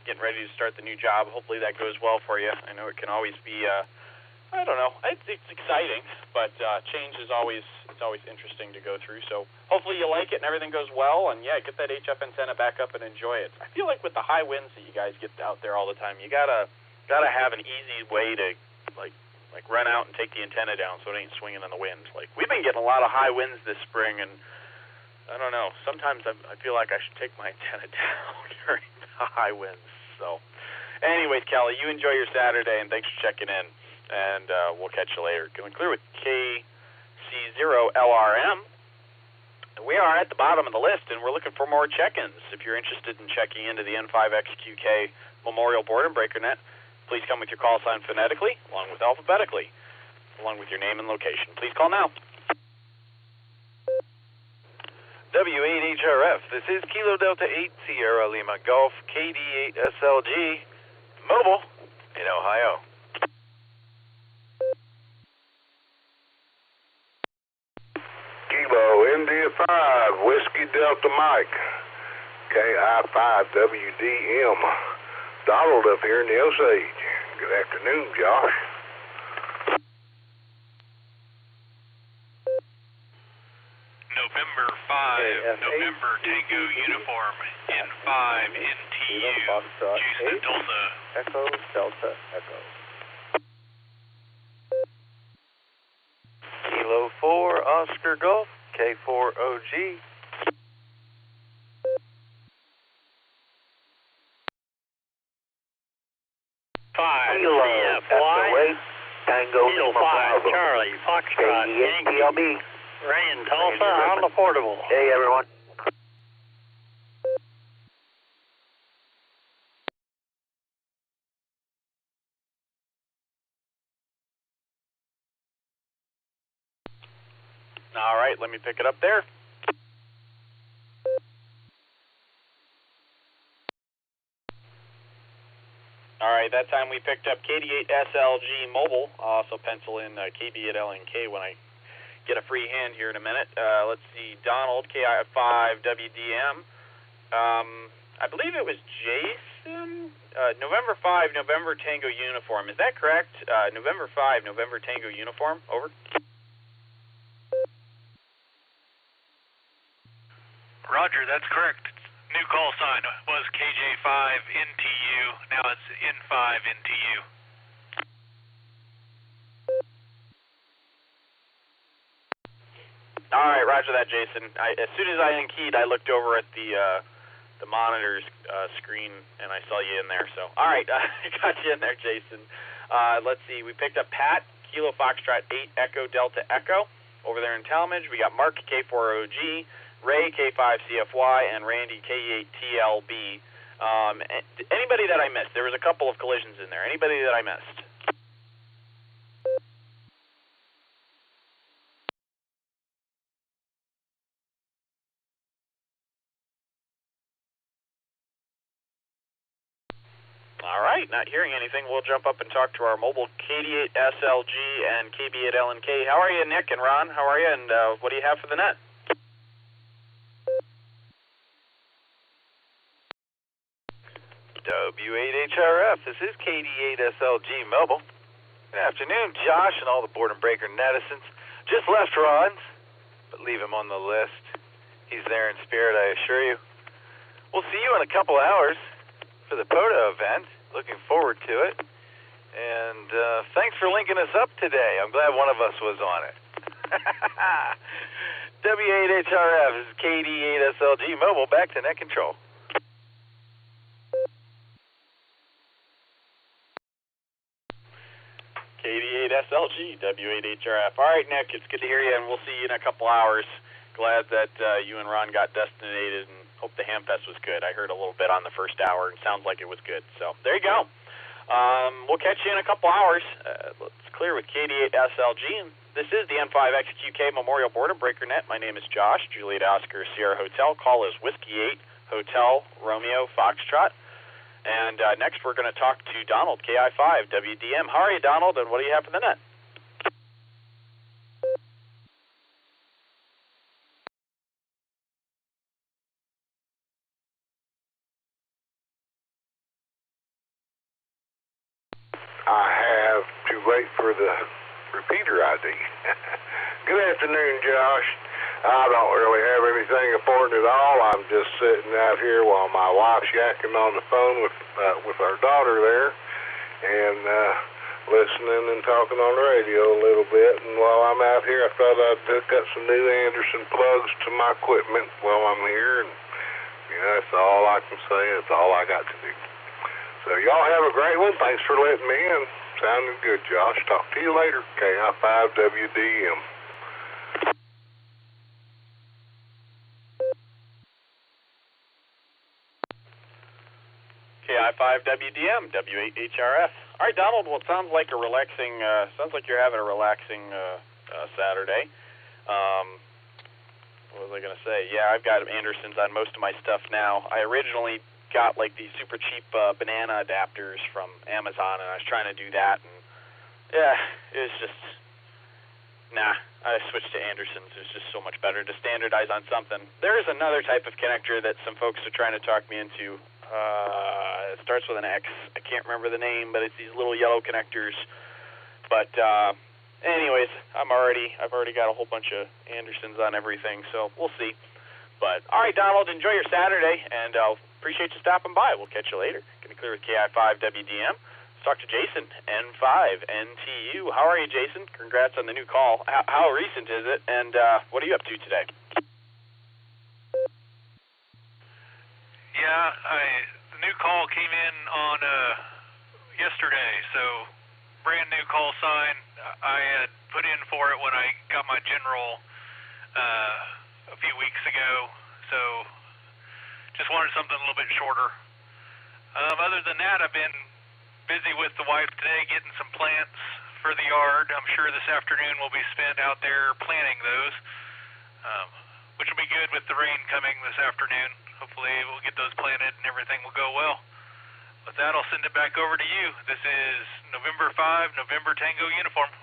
getting ready to start the new job. Hopefully that goes well for you. I know it can always be, I don't know, it's exciting, but change is always interesting to go through. So hopefully you like it and everything goes well, and yeah, get that HF antenna back up and enjoy it. I feel like with the high winds that you guys get out there all the time, you gotta have an easy way to like run out and take the antenna down so it ain't swinging in the wind. Like, we've been getting a lot of high winds this spring, and I don't know, sometimes I feel like I should take my antenna down during the high winds. So anyways, Kelly, you enjoy your Saturday, and thanks for checking in, and we'll catch you later. Going clear with KC0LRM. We are at the bottom of the list, and we're looking for more check-ins. If you're interested in checking into the N5XQK Memorial Boredom Breaker Net, please come with your call sign phonetically, along with alphabetically, along with your name and location. Please call now. W8HRF, this is Kilo Delta 8 Sierra Lima Golf KD8SLG Mobile in Ohio. Kilo India 5 Whiskey Delta Mike KI5WDM Donald up here in the Osage. Good afternoon, Josh. November 5, November Tango Uniform, N5 NTU, Jason Tulsa. Echo Delta Echo. Kilo 4 Oscar Golf K4OG. Kilo FY, Tango Kilo 5 Charlie, Foxtrot, Yankee, Ray in Tulsa on the portable. Hey, everyone. All right, let me pick it up there. All right, that time we picked up KD8SLG Mobile. I'll also pencil in KB8LNK when I get a free hand here in a minute. Let's see, Donald, KI5WDM. I believe it was Jason. November 5, November Tango Uniform. Is that correct? November 5, November Tango Uniform. Over. Roger, that's correct. New call sign was KJ5NTU. Now it's N5NTU. All right, roger that, Jason. As soon as I unkeyed, I looked over at the monitor's screen, and I saw you in there. So, all right, I got you in there, Jason. Let's see. We picked up Pat, Kilo Foxtrot 8 Echo Delta Echo over there in Talmadge. We got Mark, K4OG, Ray, K5CFY, and Randy, K8TLB. Anybody that I missed? There was a couple of collisions in there. Anybody that I missed? All right, not hearing anything. We'll jump up and talk to our mobile KD8SLG and KB8LNK. How are you, Nick and Ron? How are you, and what do you have for the net? W8HRF, this is KD8SLG Mobile. Good afternoon, Josh and all the Boredom Breaker netizens. Just left Ron's, but leave him on the list. He's there in spirit, I assure you. We'll see you in a couple hours for the POTA event. Looking forward to it. And thanks for linking us up today. I'm glad one of us was on it. W8HRF, this is KD8SLG Mobile, back to net control. KD8SLG, W8HRF. All right, Nick, it's good to hear you, and we'll see you in a couple hours. Glad that you and Ron got destinated, and hope the Hamfest was good. I heard a little bit on the first hour, and sounds like it was good. So there you go. We'll catch you in a couple hours. Let's clear with KD8SLG. This is the N5XQK Memorial Boredom Breaker Net. My name is Josh, Juliet Oscar Sierra Hotel. Call is Whiskey 8 Hotel Romeo Foxtrot. And next we're going to talk to Donald, KI5 WDM. How are you, Donald, and what do you have for the net? wait for the repeater ID. Good afternoon, Josh. I don't really have anything important at all. I'm just sitting out here while my wife's yakking on the phone with our daughter there, and listening and talking on the radio a little bit. And while I'm out here, I thought I'd hook up some new Anderson plugs to my equipment while I'm here. And that's all I can say. That's all I got to do. So y'all have a great one. Thanks for letting me in. Sounding good, Josh. Talk to you later. KI5WDM. KI5WDM, W8HRF. All right, Donald. Well, it sounds like sounds like you're having a relaxing Saturday. What was I going to say? Yeah, I've got Andersons on most of my stuff now. I originally got like these super cheap banana adapters from Amazon, and I was trying to do that, and yeah, it was just, I switched to Andersons. It was just so much better to standardize on something. There is another type of connector that some folks are trying to talk me into. It starts with an X. I can't remember the name, but it's these little yellow connectors. But anyways, I've already got a whole bunch of Andersons on everything, so we'll see. But all right, Donald, enjoy your Saturday, and appreciate you stopping by. We'll catch you later. Gonna clear with KI5WDM. Let's talk to Jason, N5NTU. How are you, Jason? Congrats on the new call. How recent is it, and what are you up to today? Yeah, the new call came in on yesterday, so brand new call sign. I had put in for it when I got my general a few weeks ago, so just wanted something a little bit shorter. Other than that, I've been busy with the wife today getting some plants for the yard. I'm sure this afternoon will be spent out there planting those, which will be good with the rain coming this afternoon. Hopefully we'll get those planted and everything will go well. With that, I'll send it back over to you. This is November 5, November Tango Uniform.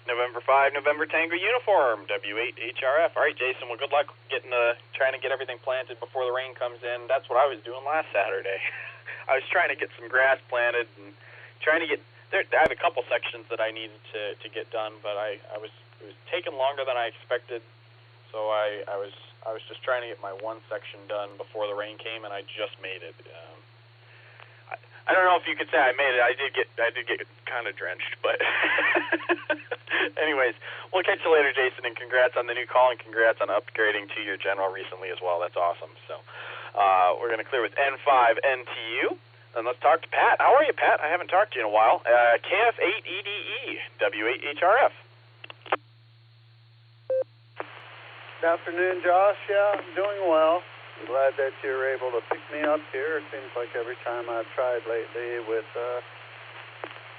November 5, November Tango Uniform, W8HRF. All right, Jason, well, good luck trying to get everything planted before the rain comes in. That's what I was doing last Saturday. I was trying to get some grass planted and trying to get... I have a couple sections that I needed to get done, but it was taking longer than I expected, so I was just trying to get my one section done before the rain came, and I just made it. I don't know if you could say I made it. I did get kind of drenched, but anyways, we'll catch you later, Jason, and congrats on the new call, and congrats on upgrading to your general recently as well. That's awesome. So we're going to clear with N5NTU. And let's talk to Pat. How are you, Pat? I haven't talked to you in a while. KF8EDE, W8HRF. Good afternoon, Josh. Yeah, I'm doing well. I'm glad that you're able to pick me up here. It seems like every time I've tried lately with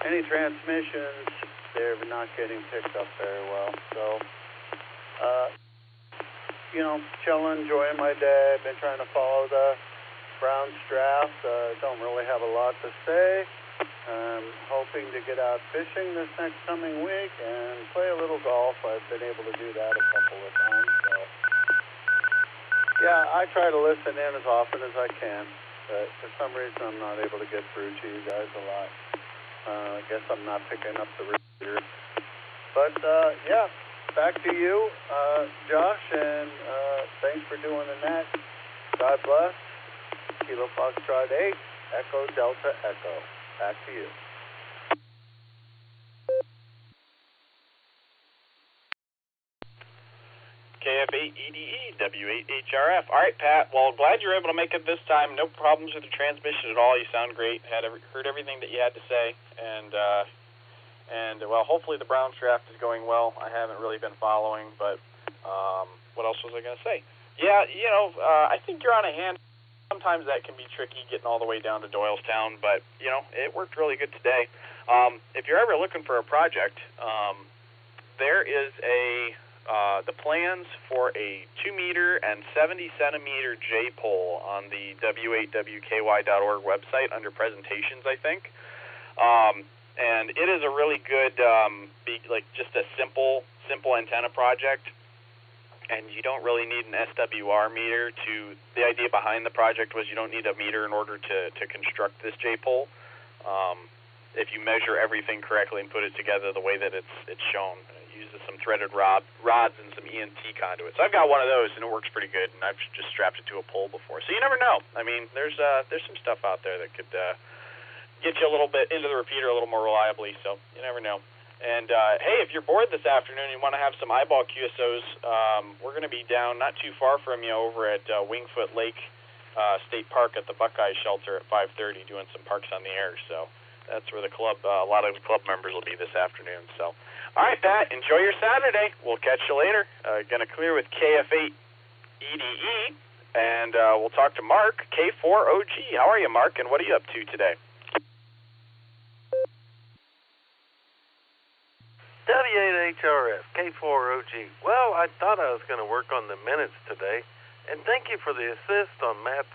any transmissions, they're not getting picked up very well. So, chilling, enjoying my day. I've been trying to follow the Brown's draft. Don't really have a lot to say. I'm hoping to get out fishing this next coming week and play a little golf. I've been able to do that a couple of times. So, yeah, I try to listen in as often as I can, but for some reason I'm not able to get through to you guys a lot. I guess I'm not picking up the repeaters. But, yeah, back to you, Josh, and thanks for doing the net. God bless. Kilo Foxtrot 8, Echo Delta Echo. Back to you. KF8EDE, W8HRF. All right, Pat. Well, glad you're able to make it this time. No problems with the transmission at all. You sound great. Heard everything that you had to say, and well, hopefully the Browns draft is going well. I haven't really been following, but what else was I going to say? Yeah, I think you're on a hand. Sometimes that can be tricky getting all the way down to Doylestown, but, it worked really good today. If you're ever looking for a project, there is the plans for a 2-meter and 70-centimeter J-pole on the w8wky.org website under presentations, I think. And it is a really good, just a simple antenna project. and you don't really need an SWR meter the idea behind the project was you don't need a meter in order to construct this J-pole. If you measure everything correctly and put it together the way that it's shown. It uses some threaded rods and some ENT conduits. I've got one of those, and it works pretty good, and I've just strapped it to a pole before. So you never know. I mean, there's some stuff out there that could get you a little bit into the repeater a little more reliably, so you never know. And, hey, if you're bored this afternoon and you want to have some eyeball QSOs, we're going to be down not too far from you over at Wingfoot Lake State Park at the Buckeye Shelter at 5:30 doing some Parks on the Air. So that's where the club, a lot of the club members will be this afternoon. So, all right, Pat, enjoy your Saturday. We'll catch you later. Going to clear with KF8 EDE, and we'll talk to Mark, K4OG. How are you, Mark, and what are you up to today? W8HRF, K4OG. Well, I thought I was going to work on the minutes today, and thank you for the assist on Matt's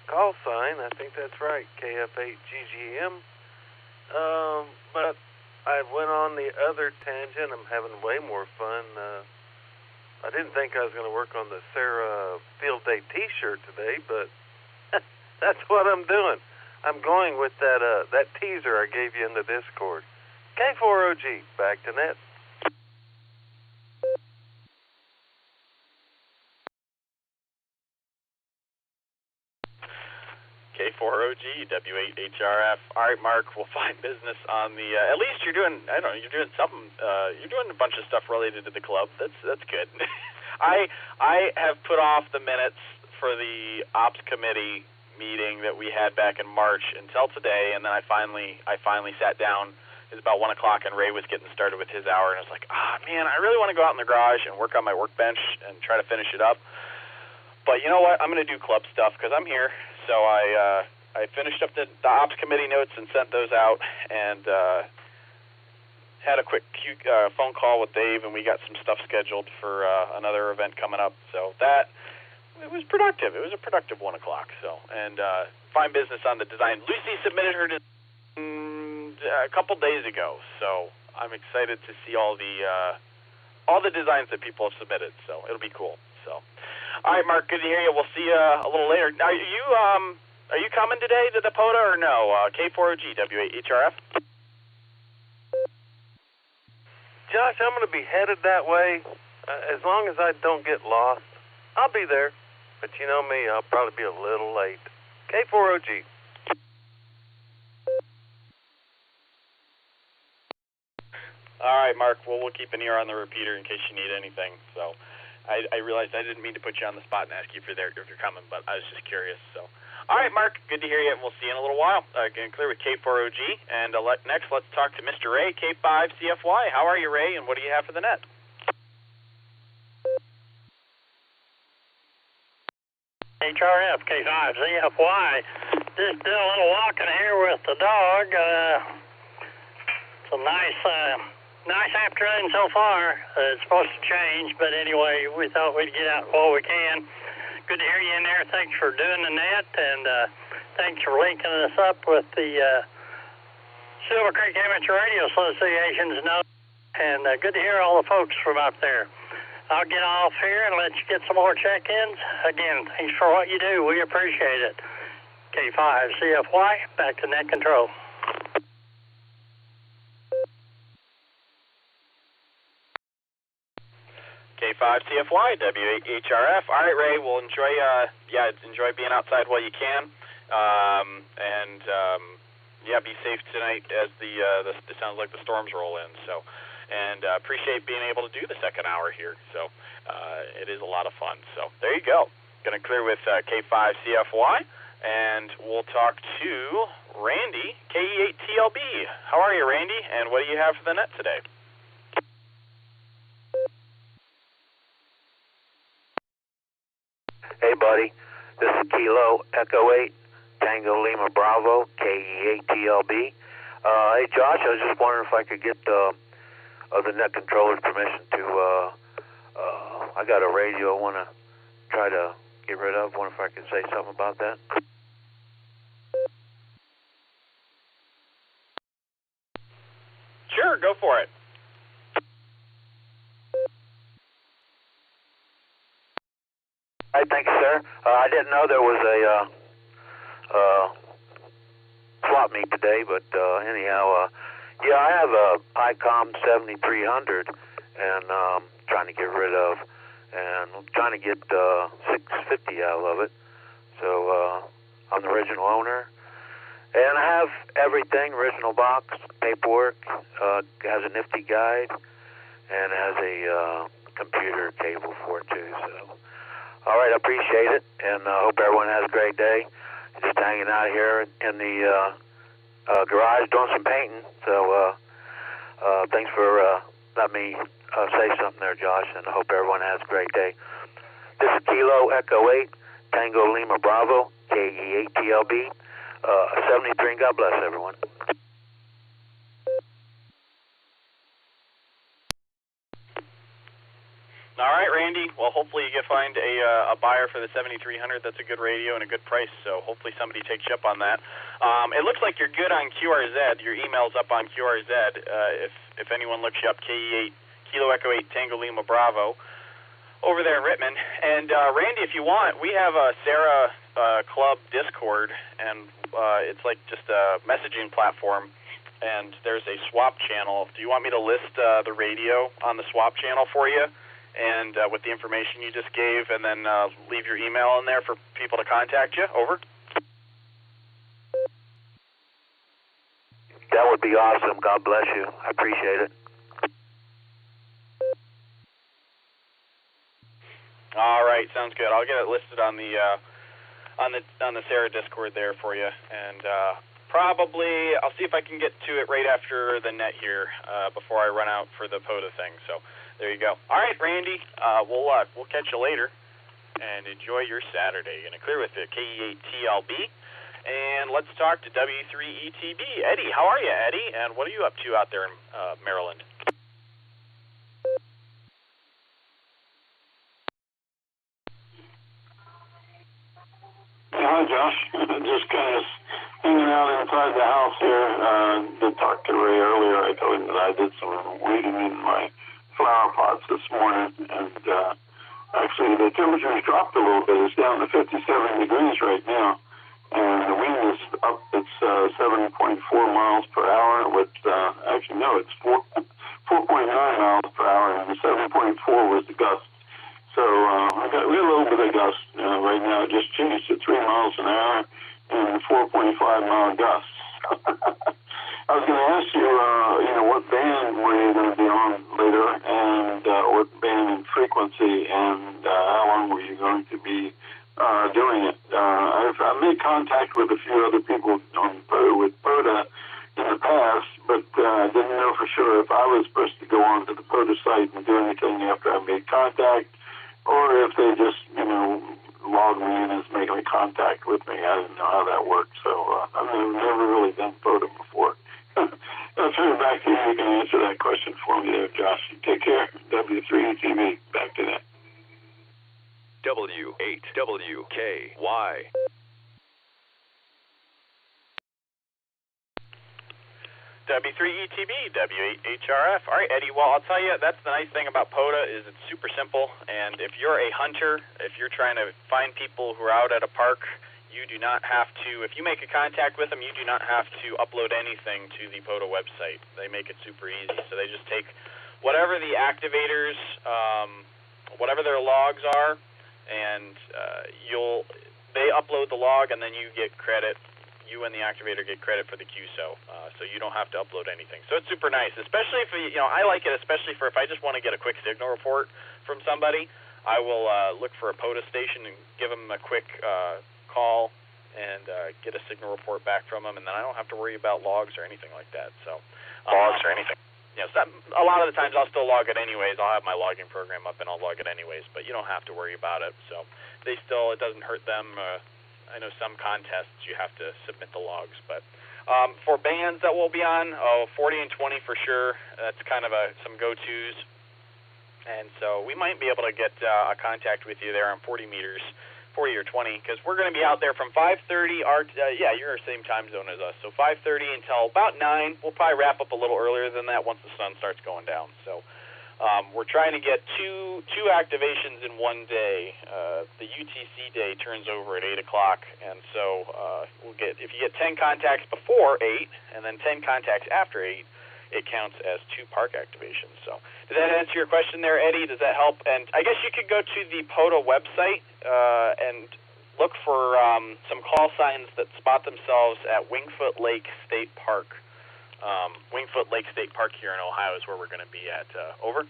call sign. I think that's right, KF8GGM. But I went on the other tangent. I'm having way more fun. I didn't think I was going to work on the SARA Field Day T-shirt today, but that's what I'm doing. I'm going with that teaser I gave you in the Discord. K4OG, back to net. K4OG, W8HRF. All right, Mark, we'll find business on the, at least you're doing, I don't know, you're doing something, you're doing a bunch of stuff related to the club. That's good. I have put off the minutes for the ops committee meeting that we had back in March until today, and then I finally sat down. It was about 1 o'clock, and Ray was getting started with his hour, and I was like, man, I really want to go out in the garage and work on my workbench and try to finish it up. But you know what? I'm going to do club stuff because I'm here. So I finished up the ops committee notes and sent those out, and had a quick phone call with Dave, and we got some stuff scheduled for another event coming up. So it was productive. It was a productive 1 o'clock. So, and fine business on the design. Lucy submitted her a couple days ago, so I'm excited to see all the designs that people have submitted. So it'll be cool. So, all right, Mark, good to hear you. We'll see you a little later. Are you coming today to the POTA or no? K4OG, W8HRF. Josh, I'm going to be headed that way. As long as I don't get lost, I'll be there. But you know me, I'll probably be a little late. K4OG. All right, Mark. Well, we'll keep an ear on the repeater in case you need anything. So, I realized I didn't mean to put you on the spot and ask you if you're coming, but I was just curious. So, all right, Mark. Good to hear you, and we'll see you in a little while. Getting clear with K4OG, and next, let's talk to Mr. Ray, K5CFY. How are you, Ray? And what do you have for the net? HRF, K5CFY. Just doing a little walking here with the dog. It's a nice afternoon so far. It's supposed to change, but anyway, we thought we'd get out while we can. Good to hear you in there. Thanks for doing the net, and thanks for linking us up with the Silver Creek Amateur Radio Association's note. And good to hear all the folks from up there. I'll get off here and let you get some more check-ins. Again, thanks for what you do. We appreciate it. K5CFY, back to net control. K5CFY, W8HRF. All right, Ray, we'll enjoy being outside while you can. Be safe tonight as it sounds like the storms roll in. So, and appreciate being able to do the second hour here. So, it is a lot of fun. So, there you go. Going to clear with K5CFY, and we'll talk to Randy, KE8TLB. How are you, Randy? And what do you have for the net today? Hey, buddy. This is Kilo Echo 8 Tango Lima Bravo KE8TLB. Hey, Josh, I was just wondering if I could get the net controller's permission to. I got a radio I want to try to get rid of. Wonder if I could say something about that. Sure, go for it. Hi, thank you, sir. I didn't know there was a swap meet today, but anyhow, yeah, I have a ICOM 7300, and trying to get rid of, and I'm trying to get 650 out of it. So I'm the original owner, and I have everything: original box, paperwork, has a nifty guide, and has a computer cable for it too. So, all right, I appreciate it, and hope everyone has a great day. Just hanging out here in the garage doing some painting. So thanks for letting me say something there, Josh, and I hope everyone has a great day. This is Kilo Echo 8, Tango Lima Bravo, KE8TLB, 73, and God bless everyone. All right, Randy. Well, hopefully you can find a buyer for the 7300. That's a good radio and a good price, so hopefully somebody takes you up on that. It looks like you're good on QRZ. Your email's up on QRZ. If anyone looks you up, KE8, Kilo Echo 8, Tango Lima Bravo, over there in Rittman. And, Randy, if you want, we have a SARA Club Discord, and it's like just a messaging platform, and there's a swap channel. Do you want me to list the radio on the swap channel for you? And with the information you just gave, and then leave your email in there for people to contact you. Over. That would be awesome. God bless you. I appreciate it. All right, sounds good. I'll get it listed on the SARA Discord there for you, and probably I'll see if I can get to it right after the net here before I run out for the POTA thing. So. There you go. All right, Randy, we'll catch you later, and enjoy your Saturday. You're going to clear with the KE8TLB, and let's talk to W3ETB. Eddie, how are you, Eddie? And what are you up to out there in Maryland? Hi, Josh. Just kind of hanging out inside the house here. Did talk to Ray earlier. I told him that I did some weeding in my flower pots this morning, and actually the temperature's dropped a little bit. It's down to 57 degrees right now, and the wind is up. It's 7.4 miles per hour with actually no, it's 4.9 miles per hour, and the 7.4 was the gust. So we got a little bit of gust right now. It just changed to 3 miles an hour and 4.5 mile gusts. I was going to ask you, what band were you going to be on later, and what band and frequency, and how long were you going to be doing it? I've made contact with a few other people with POTA in the past, but I didn't know for sure if I was supposed to go on to the POTA site and do anything after I made contact, or if they just, log me in as making contact with me. I didn't know how that worked, so I've never really done POTA before. I'll turn it back to you. You can answer that question for me there, Josh. Take care. W3TV. Back to that. W8WKY. W3ETB, W8HRF. All right, Eddie, well, I'll tell you, that's the nice thing about POTA is it's super simple, and if you're a hunter, if you're trying to find people who are out at a park, you do not have to, if you make a contact with them, you do not have to upload anything to the POTA website. They make it super easy. So they just take whatever the activators, whatever their logs are, and they upload the log, and then you get credit. You and the activator get credit for the QSO, so you don't have to upload anything. So it's super nice, especially if I like it, especially for if I just want to get a quick signal report from somebody. I will look for a POTA station and give them a quick call and get a signal report back from them, and then I don't have to worry about logs or anything like that. So logs or anything. A lot of the times I'll still log it anyways. I'll have my logging program up and I'll log it anyways, but you don't have to worry about it. So it doesn't hurt them. I know some contests you have to submit the logs, but for bands that we'll be on, 40 and 20 for sure. That's kind of some go-tos. And so we might be able to get a contact with you there on 40 meters, 40 or 20, because we're going to be out there from 5:30. You're in the same time zone as us, so 5:30 until about 9. We'll probably wrap up a little earlier than that once the sun starts going down. So We're trying to get two activations in one day. The UTC day turns over at 8 o'clock, and so we'll get, if you get 10 contacts before 8 and then 10 contacts after 8, it counts as 2 park activations. So did that answer your question there, Eddie? Does that help? And I guess you could go to the POTA website and look for some call signs that spot themselves at Wingfoot Lake State Park. Wingfoot Lake State Park here in Ohio is where we're going to be at. Over.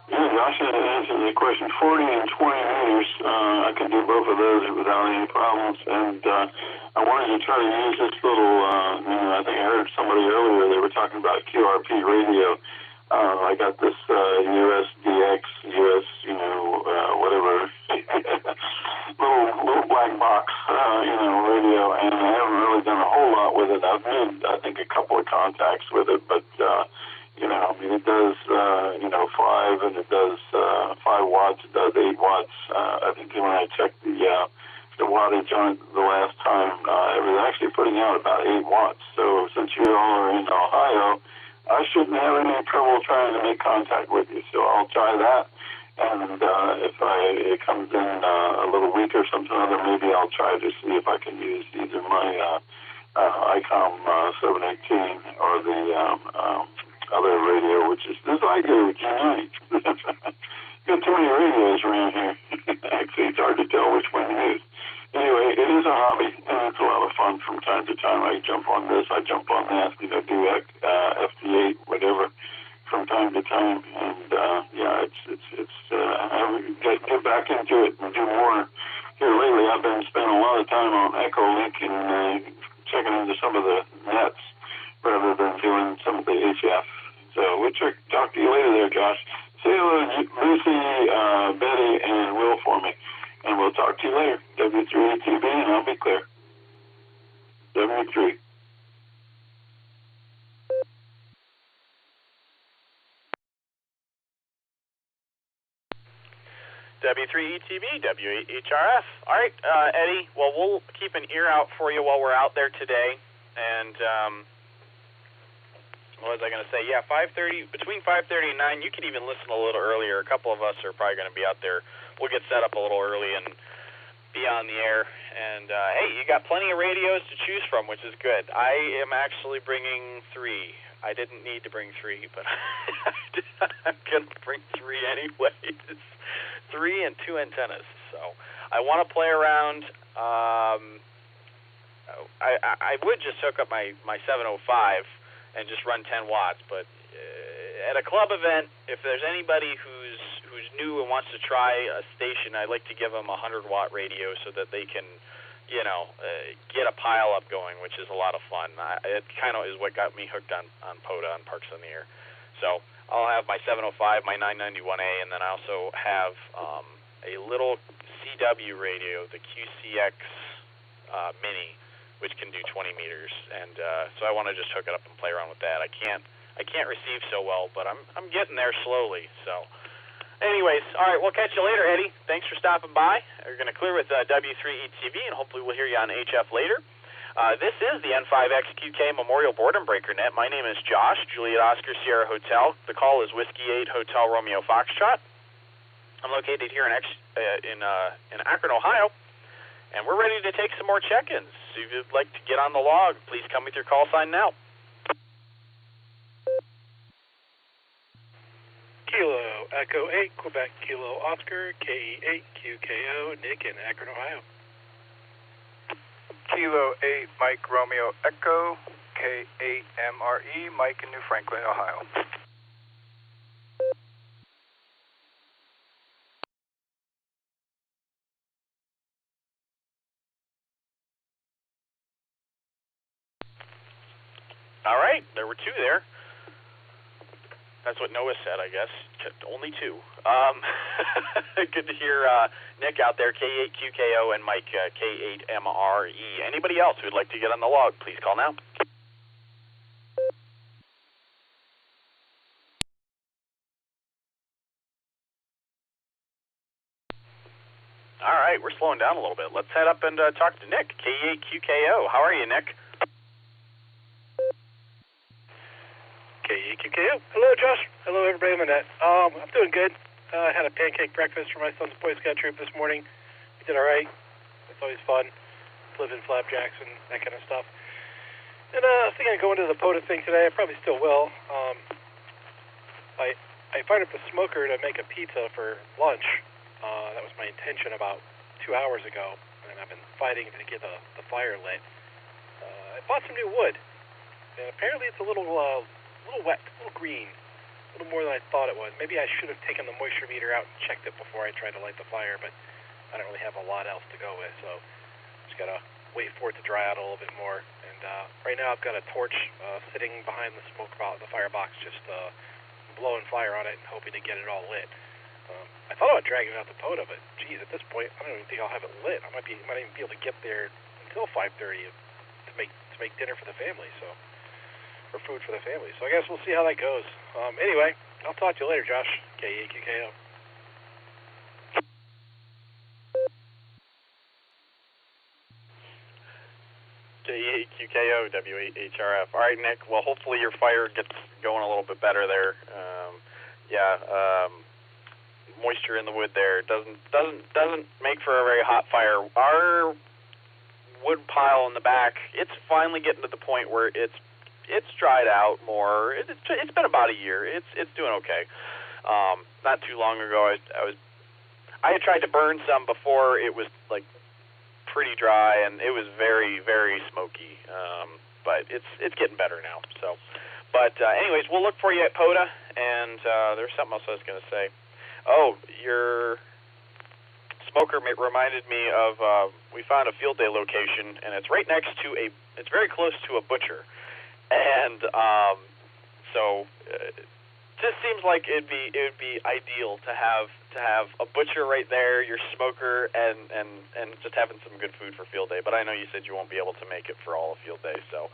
Yeah, Josh had to answer the question. 40 and 20 meters, I could do both of those without any problems. And I wanted to try to use this little, I think I heard somebody earlier, they were talking about QRP radio. I got this USDX, whatever, little black box, radio, and I haven't really done a whole lot with it. I've made, I think, a couple of contacts with it, but it does, 5, and it does 5 watts, it does 8 watts. I think when I checked the wattage on it the last time, it was actually putting out about 8 watts. So since you all are in Ohio, I shouldn't have any trouble trying to make contact with you. So I'll try that, and if it comes in a little weak or something other, maybe I'll try to see if I can use either my ICOM 718 or the other radio, which is this I do G9. Got too many radios around here. Actually, it's hard to tell which one to use. Anyway, it is a hobby, and it's a lot of fun from time to time. I jump on this, I jump on that, do FT8, whatever, from time to time. And I get back into it and do more. Here lately, I've been spending a lot of time on Echolink and checking into some of the nets rather than doing some of the HF. So we'll talk to you later there, Josh. Say hello to Lucy, Betty, and Will for me. And we'll talk to you later. W3ATB, and I'll be clear. W3. W3ETB, W8HRF. All right, Eddie, well, we'll keep an ear out for you while we're out there today. And what was I going to say? Yeah, 5:30, between 5:30 and 9, you could even listen a little earlier. A couple of us are probably going to be out there. We'll get set up a little early and be on the air. And, hey, you got plenty of radios to choose from, which is good. I am actually bringing 3. I didn't need to bring 3, but I'm going to bring 3 anyway. It's 3 and 2 antennas. So I want to play around. I would just hook up my 705 and just run 10 watts, but at a club event, if there's anybody who's new and wants to try a station, I'd like to give them a 100-watt radio so that they can, get a pile-up going, which is a lot of fun. It kind of is what got me hooked on POTA, on Parks on the Air. So I'll have my 705, my 991A, and then I also have a little CW radio, the QCX Mini, which can do 20 meters, and so I want to just hook it up and play around with that. I can't receive so well, but I'm getting there slowly. So, anyways, all right, we'll catch you later, Eddie. Thanks for stopping by. We're going to clear with W3ETV, and hopefully we'll hear you on HF later. This is the N5XQK Memorial Boredom Breaker Net. My name is Josh, Juliet Oscar Sierra Hotel. The call is Whiskey 8 Hotel Romeo Foxtrot. I'm located here in Akron, Ohio. And we're ready to take some more check-ins. So if you'd like to get on the log, please come with your call sign now. Kilo Echo 8, Quebec Kilo Oscar, KE8 QKO, Nick in Akron, Ohio. Kilo 8, Mike Romeo Echo, K8 MRE, Mike in New Franklin, Ohio. All right, there were 2 there. That's what Noah said, I guess. Only 2. Good to hear Nick out there, K8QKO, and Mike, K8MRE. Anybody else who'd like to get on the log, please call now. All right. right, we're slowing down a little bit. Let's head up and talk to Nick, KE8QKO. How are you, Nick? KE8QKO. Hello, Josh. Hello, everybody on the net. I'm doing good. I had a pancake breakfast for my son's Boy Scout troop this morning. We did all right. It's always fun. Living flapjacks and that kind of stuff. And I think I'm going to the POTA thing today. I probably still will. I fired up the smoker to make a pizza for lunch. That was my intention about 2 hours ago, and I've been fighting to get the fire lit. I bought some new wood, and apparently it's a little wet, a little green, a little more than I thought it was. Maybe I should have taken the moisture meter out and checked it before I tried to light the fire, but I don't really have a lot else to go with, so just gotta wait for it to dry out a little bit more. And right now I've got a torch sitting behind the the firebox, just blowing fire on it and hoping to get it all lit. I thought about dragging it out the POTA, but geez, at this point I don't even think I'll have it lit. I might even be able to get there until 5:30 to make dinner for the family, or food for the family. So I guess we'll see how that goes. Anyway, I'll talk to you later, Josh. KE8QKO. KE8QKO, W8HRF. All right, Nick. Well, hopefully your fire gets going a little bit better there. Moisture in the wood there doesn't make for a very hot fire. Our wood pile in the back, it's finally getting to the point where it's dried out more. It's been about a year. It's doing okay. Not too long ago, I had tried to burn some before it was like pretty dry, and it was very, very smoky. But it's getting better now. So, but anyways, we'll look for you at POTA. And there's something else I was going to say. Oh, your smoker reminded me of we found a field day location, and it's right next to it's very close to a butcher. And so it just seems like it would be ideal to have a butcher right there, your smoker, and just having some good food for field day. But I know you said you won't be able to make it for all of field day. So,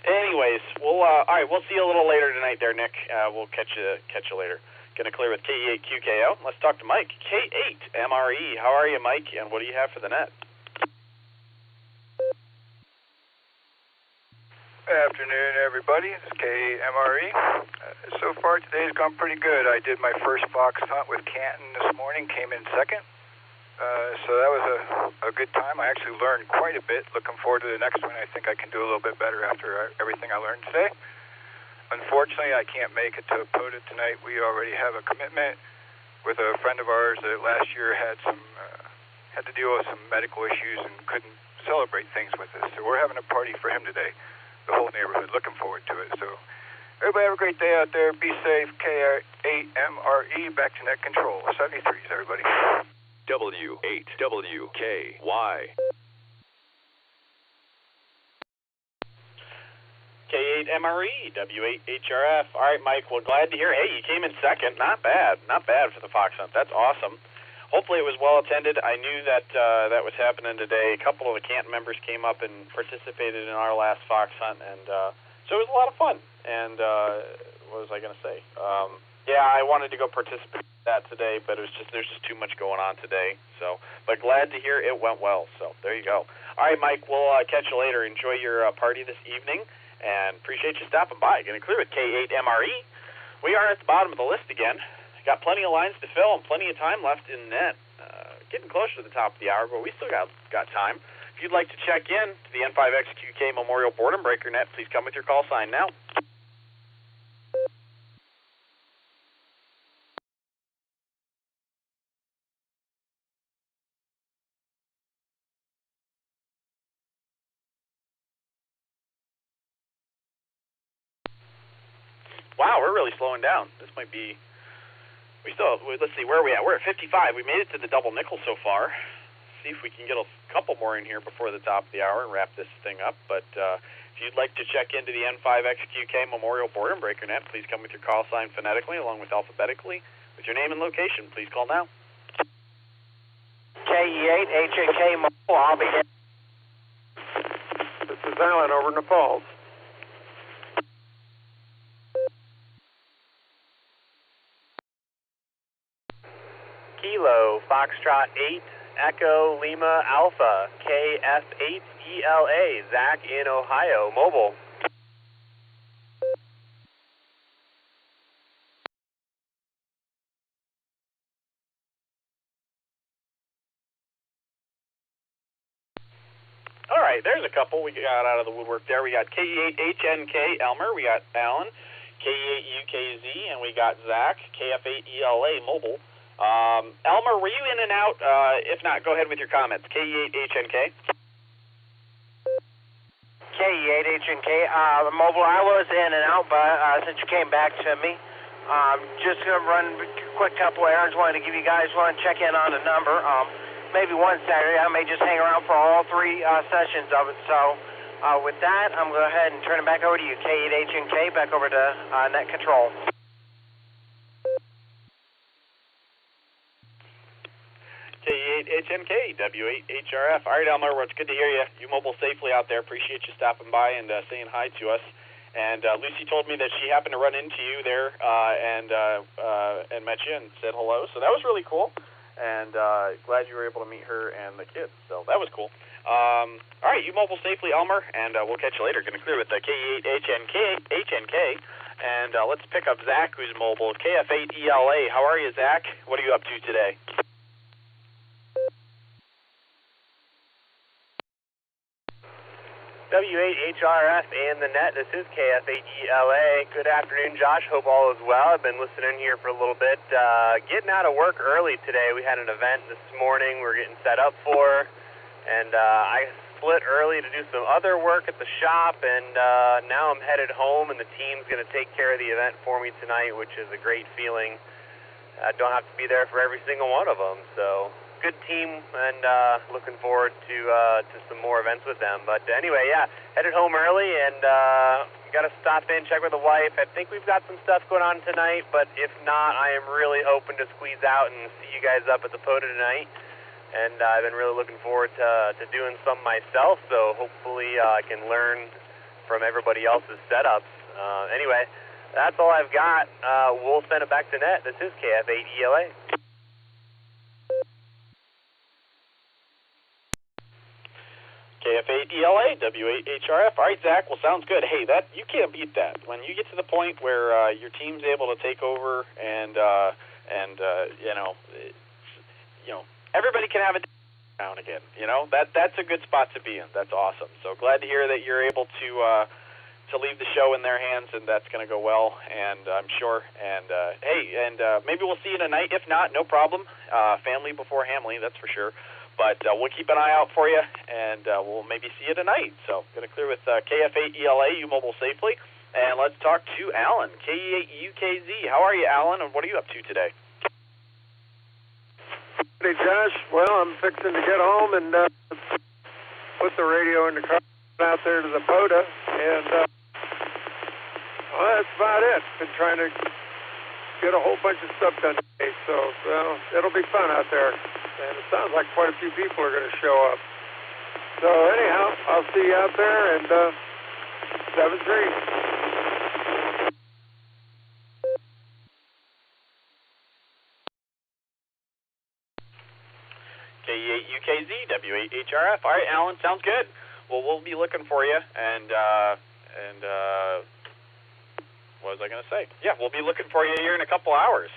anyways, all right, we'll see you a little later tonight, there, Nick. We'll catch you later. Gonna clear with KE8QKO. Let's talk to Mike, K8MRE. How are you, Mike? And what do you have for the net? Good afternoon, everybody. This is KMRE. So far, today's gone pretty good. I did my first fox hunt with Canton this morning, came in second. So that was a good time. I actually learned quite a bit. Looking forward to the next one. I think I can do a little bit better after everything I learned today. Unfortunately, I can't make it to POTA tonight. We already have a commitment with a friend of ours that last year had to deal with some medical issues and couldn't celebrate things with us. So we're having a party for him today. The whole neighborhood looking forward to it. So everybody have a great day out there. Be safe. K8MRE, back to net control. 73s, everybody. W8WKY. K8MRE, W8HRF. All right, Mike, well, glad to hear. Hey, you came in second. Not bad for the fox hunt. That's awesome. Hopefully it was well attended. I knew that that was happening today. A couple of the Canton members came up and participated in our last fox hunt, and so it was a lot of fun. And what was I going to say? I wanted to go participate in that today, but there's just too much going on today. So, but glad to hear it went well. So there you go. All right, Mike, we'll catch you later. Enjoy your party this evening, and appreciate you stopping by. Going to clear with K8MRE. We are at the bottom of the list again. Got plenty of lines to fill and plenty of time left in net. Getting closer to the top of the hour, but we still got time. If you'd like to check in to the N5XQK Memorial Boredom Breaker net, please come with your call sign now. Wow, we're really slowing down. This might be... let's see, where are we at? We're at 55. We made it to the double nickel so far. See if we can get a couple more in here before the top of the hour and wrap this thing up. But if you'd like to check into the N5XQK Memorial Boredom Breaker net, please come with your call sign phonetically along with alphabetically. With your name and location, please call now. KE8HAK Mobile, I'll be there. This is Alan over in the Falls. Kilo, Foxtrot 8, Echo Lima Alpha, KF8ELA, Zach in Ohio, mobile. All right, there's a couple we got out of the woodwork there. We got KE8HNK Elmer, we got Alan, KE8UKZ, and we got Zach, KF8ELA mobile. Elmer, were you in and out? If not, go ahead with your comments. KE8HNK. KE8HNK, mobile, I was in and out, but since you came back to me, just going to run a quick couple errands. Wanted to give you guys one check in on the number. Maybe one Saturday, I may just hang around for all three sessions of it. So with that, I'm going to go ahead and turn it back over to you. K8HNK, back over to net control. K8HNK, W8HRF. All right, Elmer, well, it's good to hear you. You mobile safely out there. Appreciate you stopping by and saying hi to us. And Lucy told me that she happened to run into you there and met you and said hello. So that was really cool. And glad you were able to meet her and the kids. So that was cool. All right, you mobile safely, Elmer, and we'll catch you later. Going to clear with the KE8HNK. And let's pick up Zach, who's mobile. KF8ELA. How are you, Zach? What are you up to today? W8HRF and the net. This is KF8ELA. Good afternoon, Josh. Hope all is well. I've been listening here for a little bit. Getting out of work early today. We had an event this morning we're getting set up for, and I split early to do some other work at the shop, and now I'm headed home, and the team's going to take care of the event for me tonight, which is a great feeling. I don't have to be there for every single one of them, so good team, and looking forward to some more events with them. But anyway, yeah, headed home early, and got to stop in, check with the wife. I think we've got some stuff going on tonight, but if not, I am really hoping to squeeze out and see you guys up at the POTA tonight. And I've been really looking forward to doing some myself, so hopefully I can learn from everybody else's setups. Anyway, that's all I've got. We'll send it back to net. This is KF8ELA. KF8ELA, W8HRF. All right, Zach. Well, sounds good. Hey, that you can't beat that. When you get to the point where your team's able to take over and everybody can have a now and again. You know, that's a good spot to be in. That's awesome. So glad to hear that you're able to leave the show in their hands, and that's going to go well, and I'm sure. And maybe we'll see you tonight. If not, no problem. Family before Hamley, that's for sure. But we'll keep an eye out for you, and we'll maybe see you tonight. So going to clear with KF8ELA, you mobile safely. And let's talk to Alan, KE8UKZ. How are you, Alan, and what are you up to today? Hey, Josh. Well, I'm fixing to get home and put the radio in the car out there to the POTA, and that's about it. Been trying to get a whole bunch of stuff done today, so it'll be fun out there. And it sounds like quite a few people are going to show up. So anyhow, I'll see you out there, and 7-3. KE8UKZ, W8HRF. All right, Alan, sounds good. Well, we'll be looking for you, and what was I going to say? Yeah, we'll be looking for you here in a couple hours.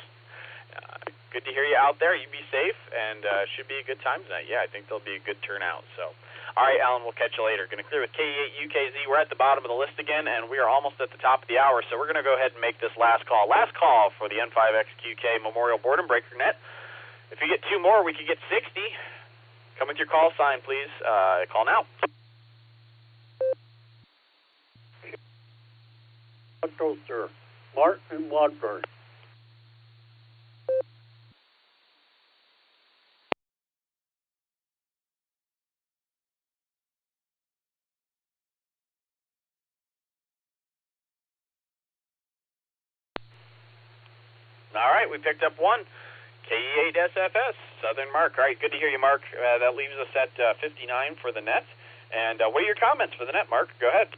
Good to hear you out there. You be safe, and should be a good time tonight. Yeah, I think there'll be a good turnout. So, all right, Alan, we'll catch you later. Going to clear with KE8UKZ. We're at the bottom of the list again, and we are almost at the top of the hour, so we're going to go ahead and make this last call. Last call for the N5XQK Memorial Boredom Breaker Net. If you get two more, we could get 60. Come with your call sign, please. Call now. Sir. Martin Wadford. All right, we picked up one. KE8SFS, Southern Mark. All right, good to hear you, Mark. That leaves us at 59 for the net. And what are your comments for the net, Mark? Go ahead.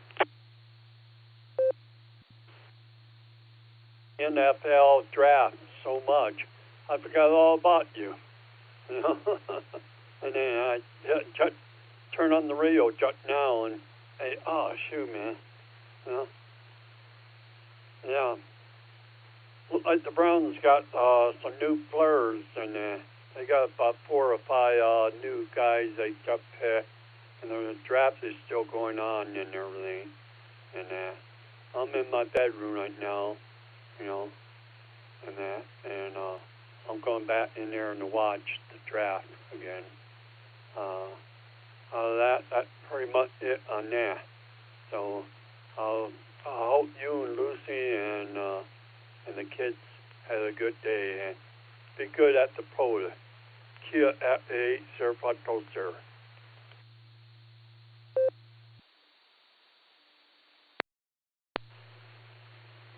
NFL draft so much. I forgot all about you. And then I turn on the radio just now, and oh shoot, man, you know, yeah. Like the Browns got some new players, and they got about 4 or 5 new guys they got picked, and the draft is still going on and everything. And I'm in my bedroom right now, you know, and I'm going back in there and to watch the draft again. That's pretty much it on that. So I hope you and Lucy and the kids had a good day and be good at the poll. Kia at the 805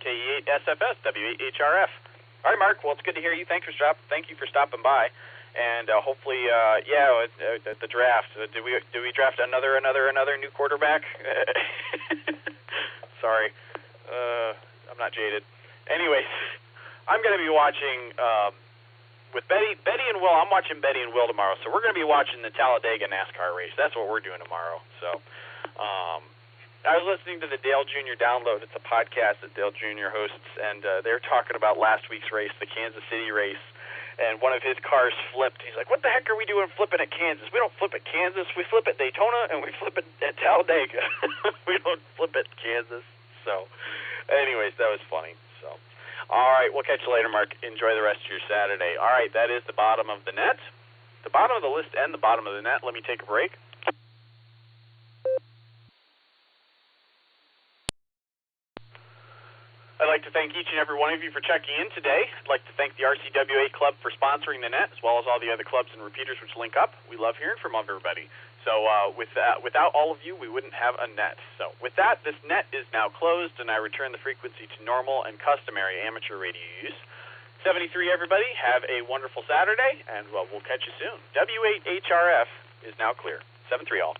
KE8 SFS W8HRF. All right, Mark. Well, it's good to hear you. Thank you for stopping by, and hopefully, the draft. Do we draft another new quarterback? Sorry, I'm not jaded. Anyways, I'm going to be watching with Betty and Will. I'm watching Betty and Will tomorrow, so we're going to be watching the Talladega NASCAR race. That's what we're doing tomorrow. So. I was listening to the Dale Jr. Download. It's a podcast that Dale Jr. hosts, and they're talking about last week's race, the Kansas City race, and one of his cars flipped. He's like, what the heck are we doing flipping at Kansas? We don't flip at Kansas. We flip at Daytona, and we flip at Talladega. We don't flip at Kansas. So, anyways, that was funny. So, all right, we'll catch you later, Mark. Enjoy the rest of your Saturday. All right, that is the bottom of the net, the bottom of the list, and the bottom of the net. Let me take a break. I'd like to thank each and every one of you for checking in today. I'd like to thank the RCWA Club for sponsoring the net, as well as all the other clubs and repeaters which link up. We love hearing from everybody. So without all of you, we wouldn't have a net. So with that, this net is now closed, and I return the frequency to normal and customary amateur radio use. 73, everybody, have a wonderful Saturday, and we'll catch you soon. W8HRF is now clear. 73 all.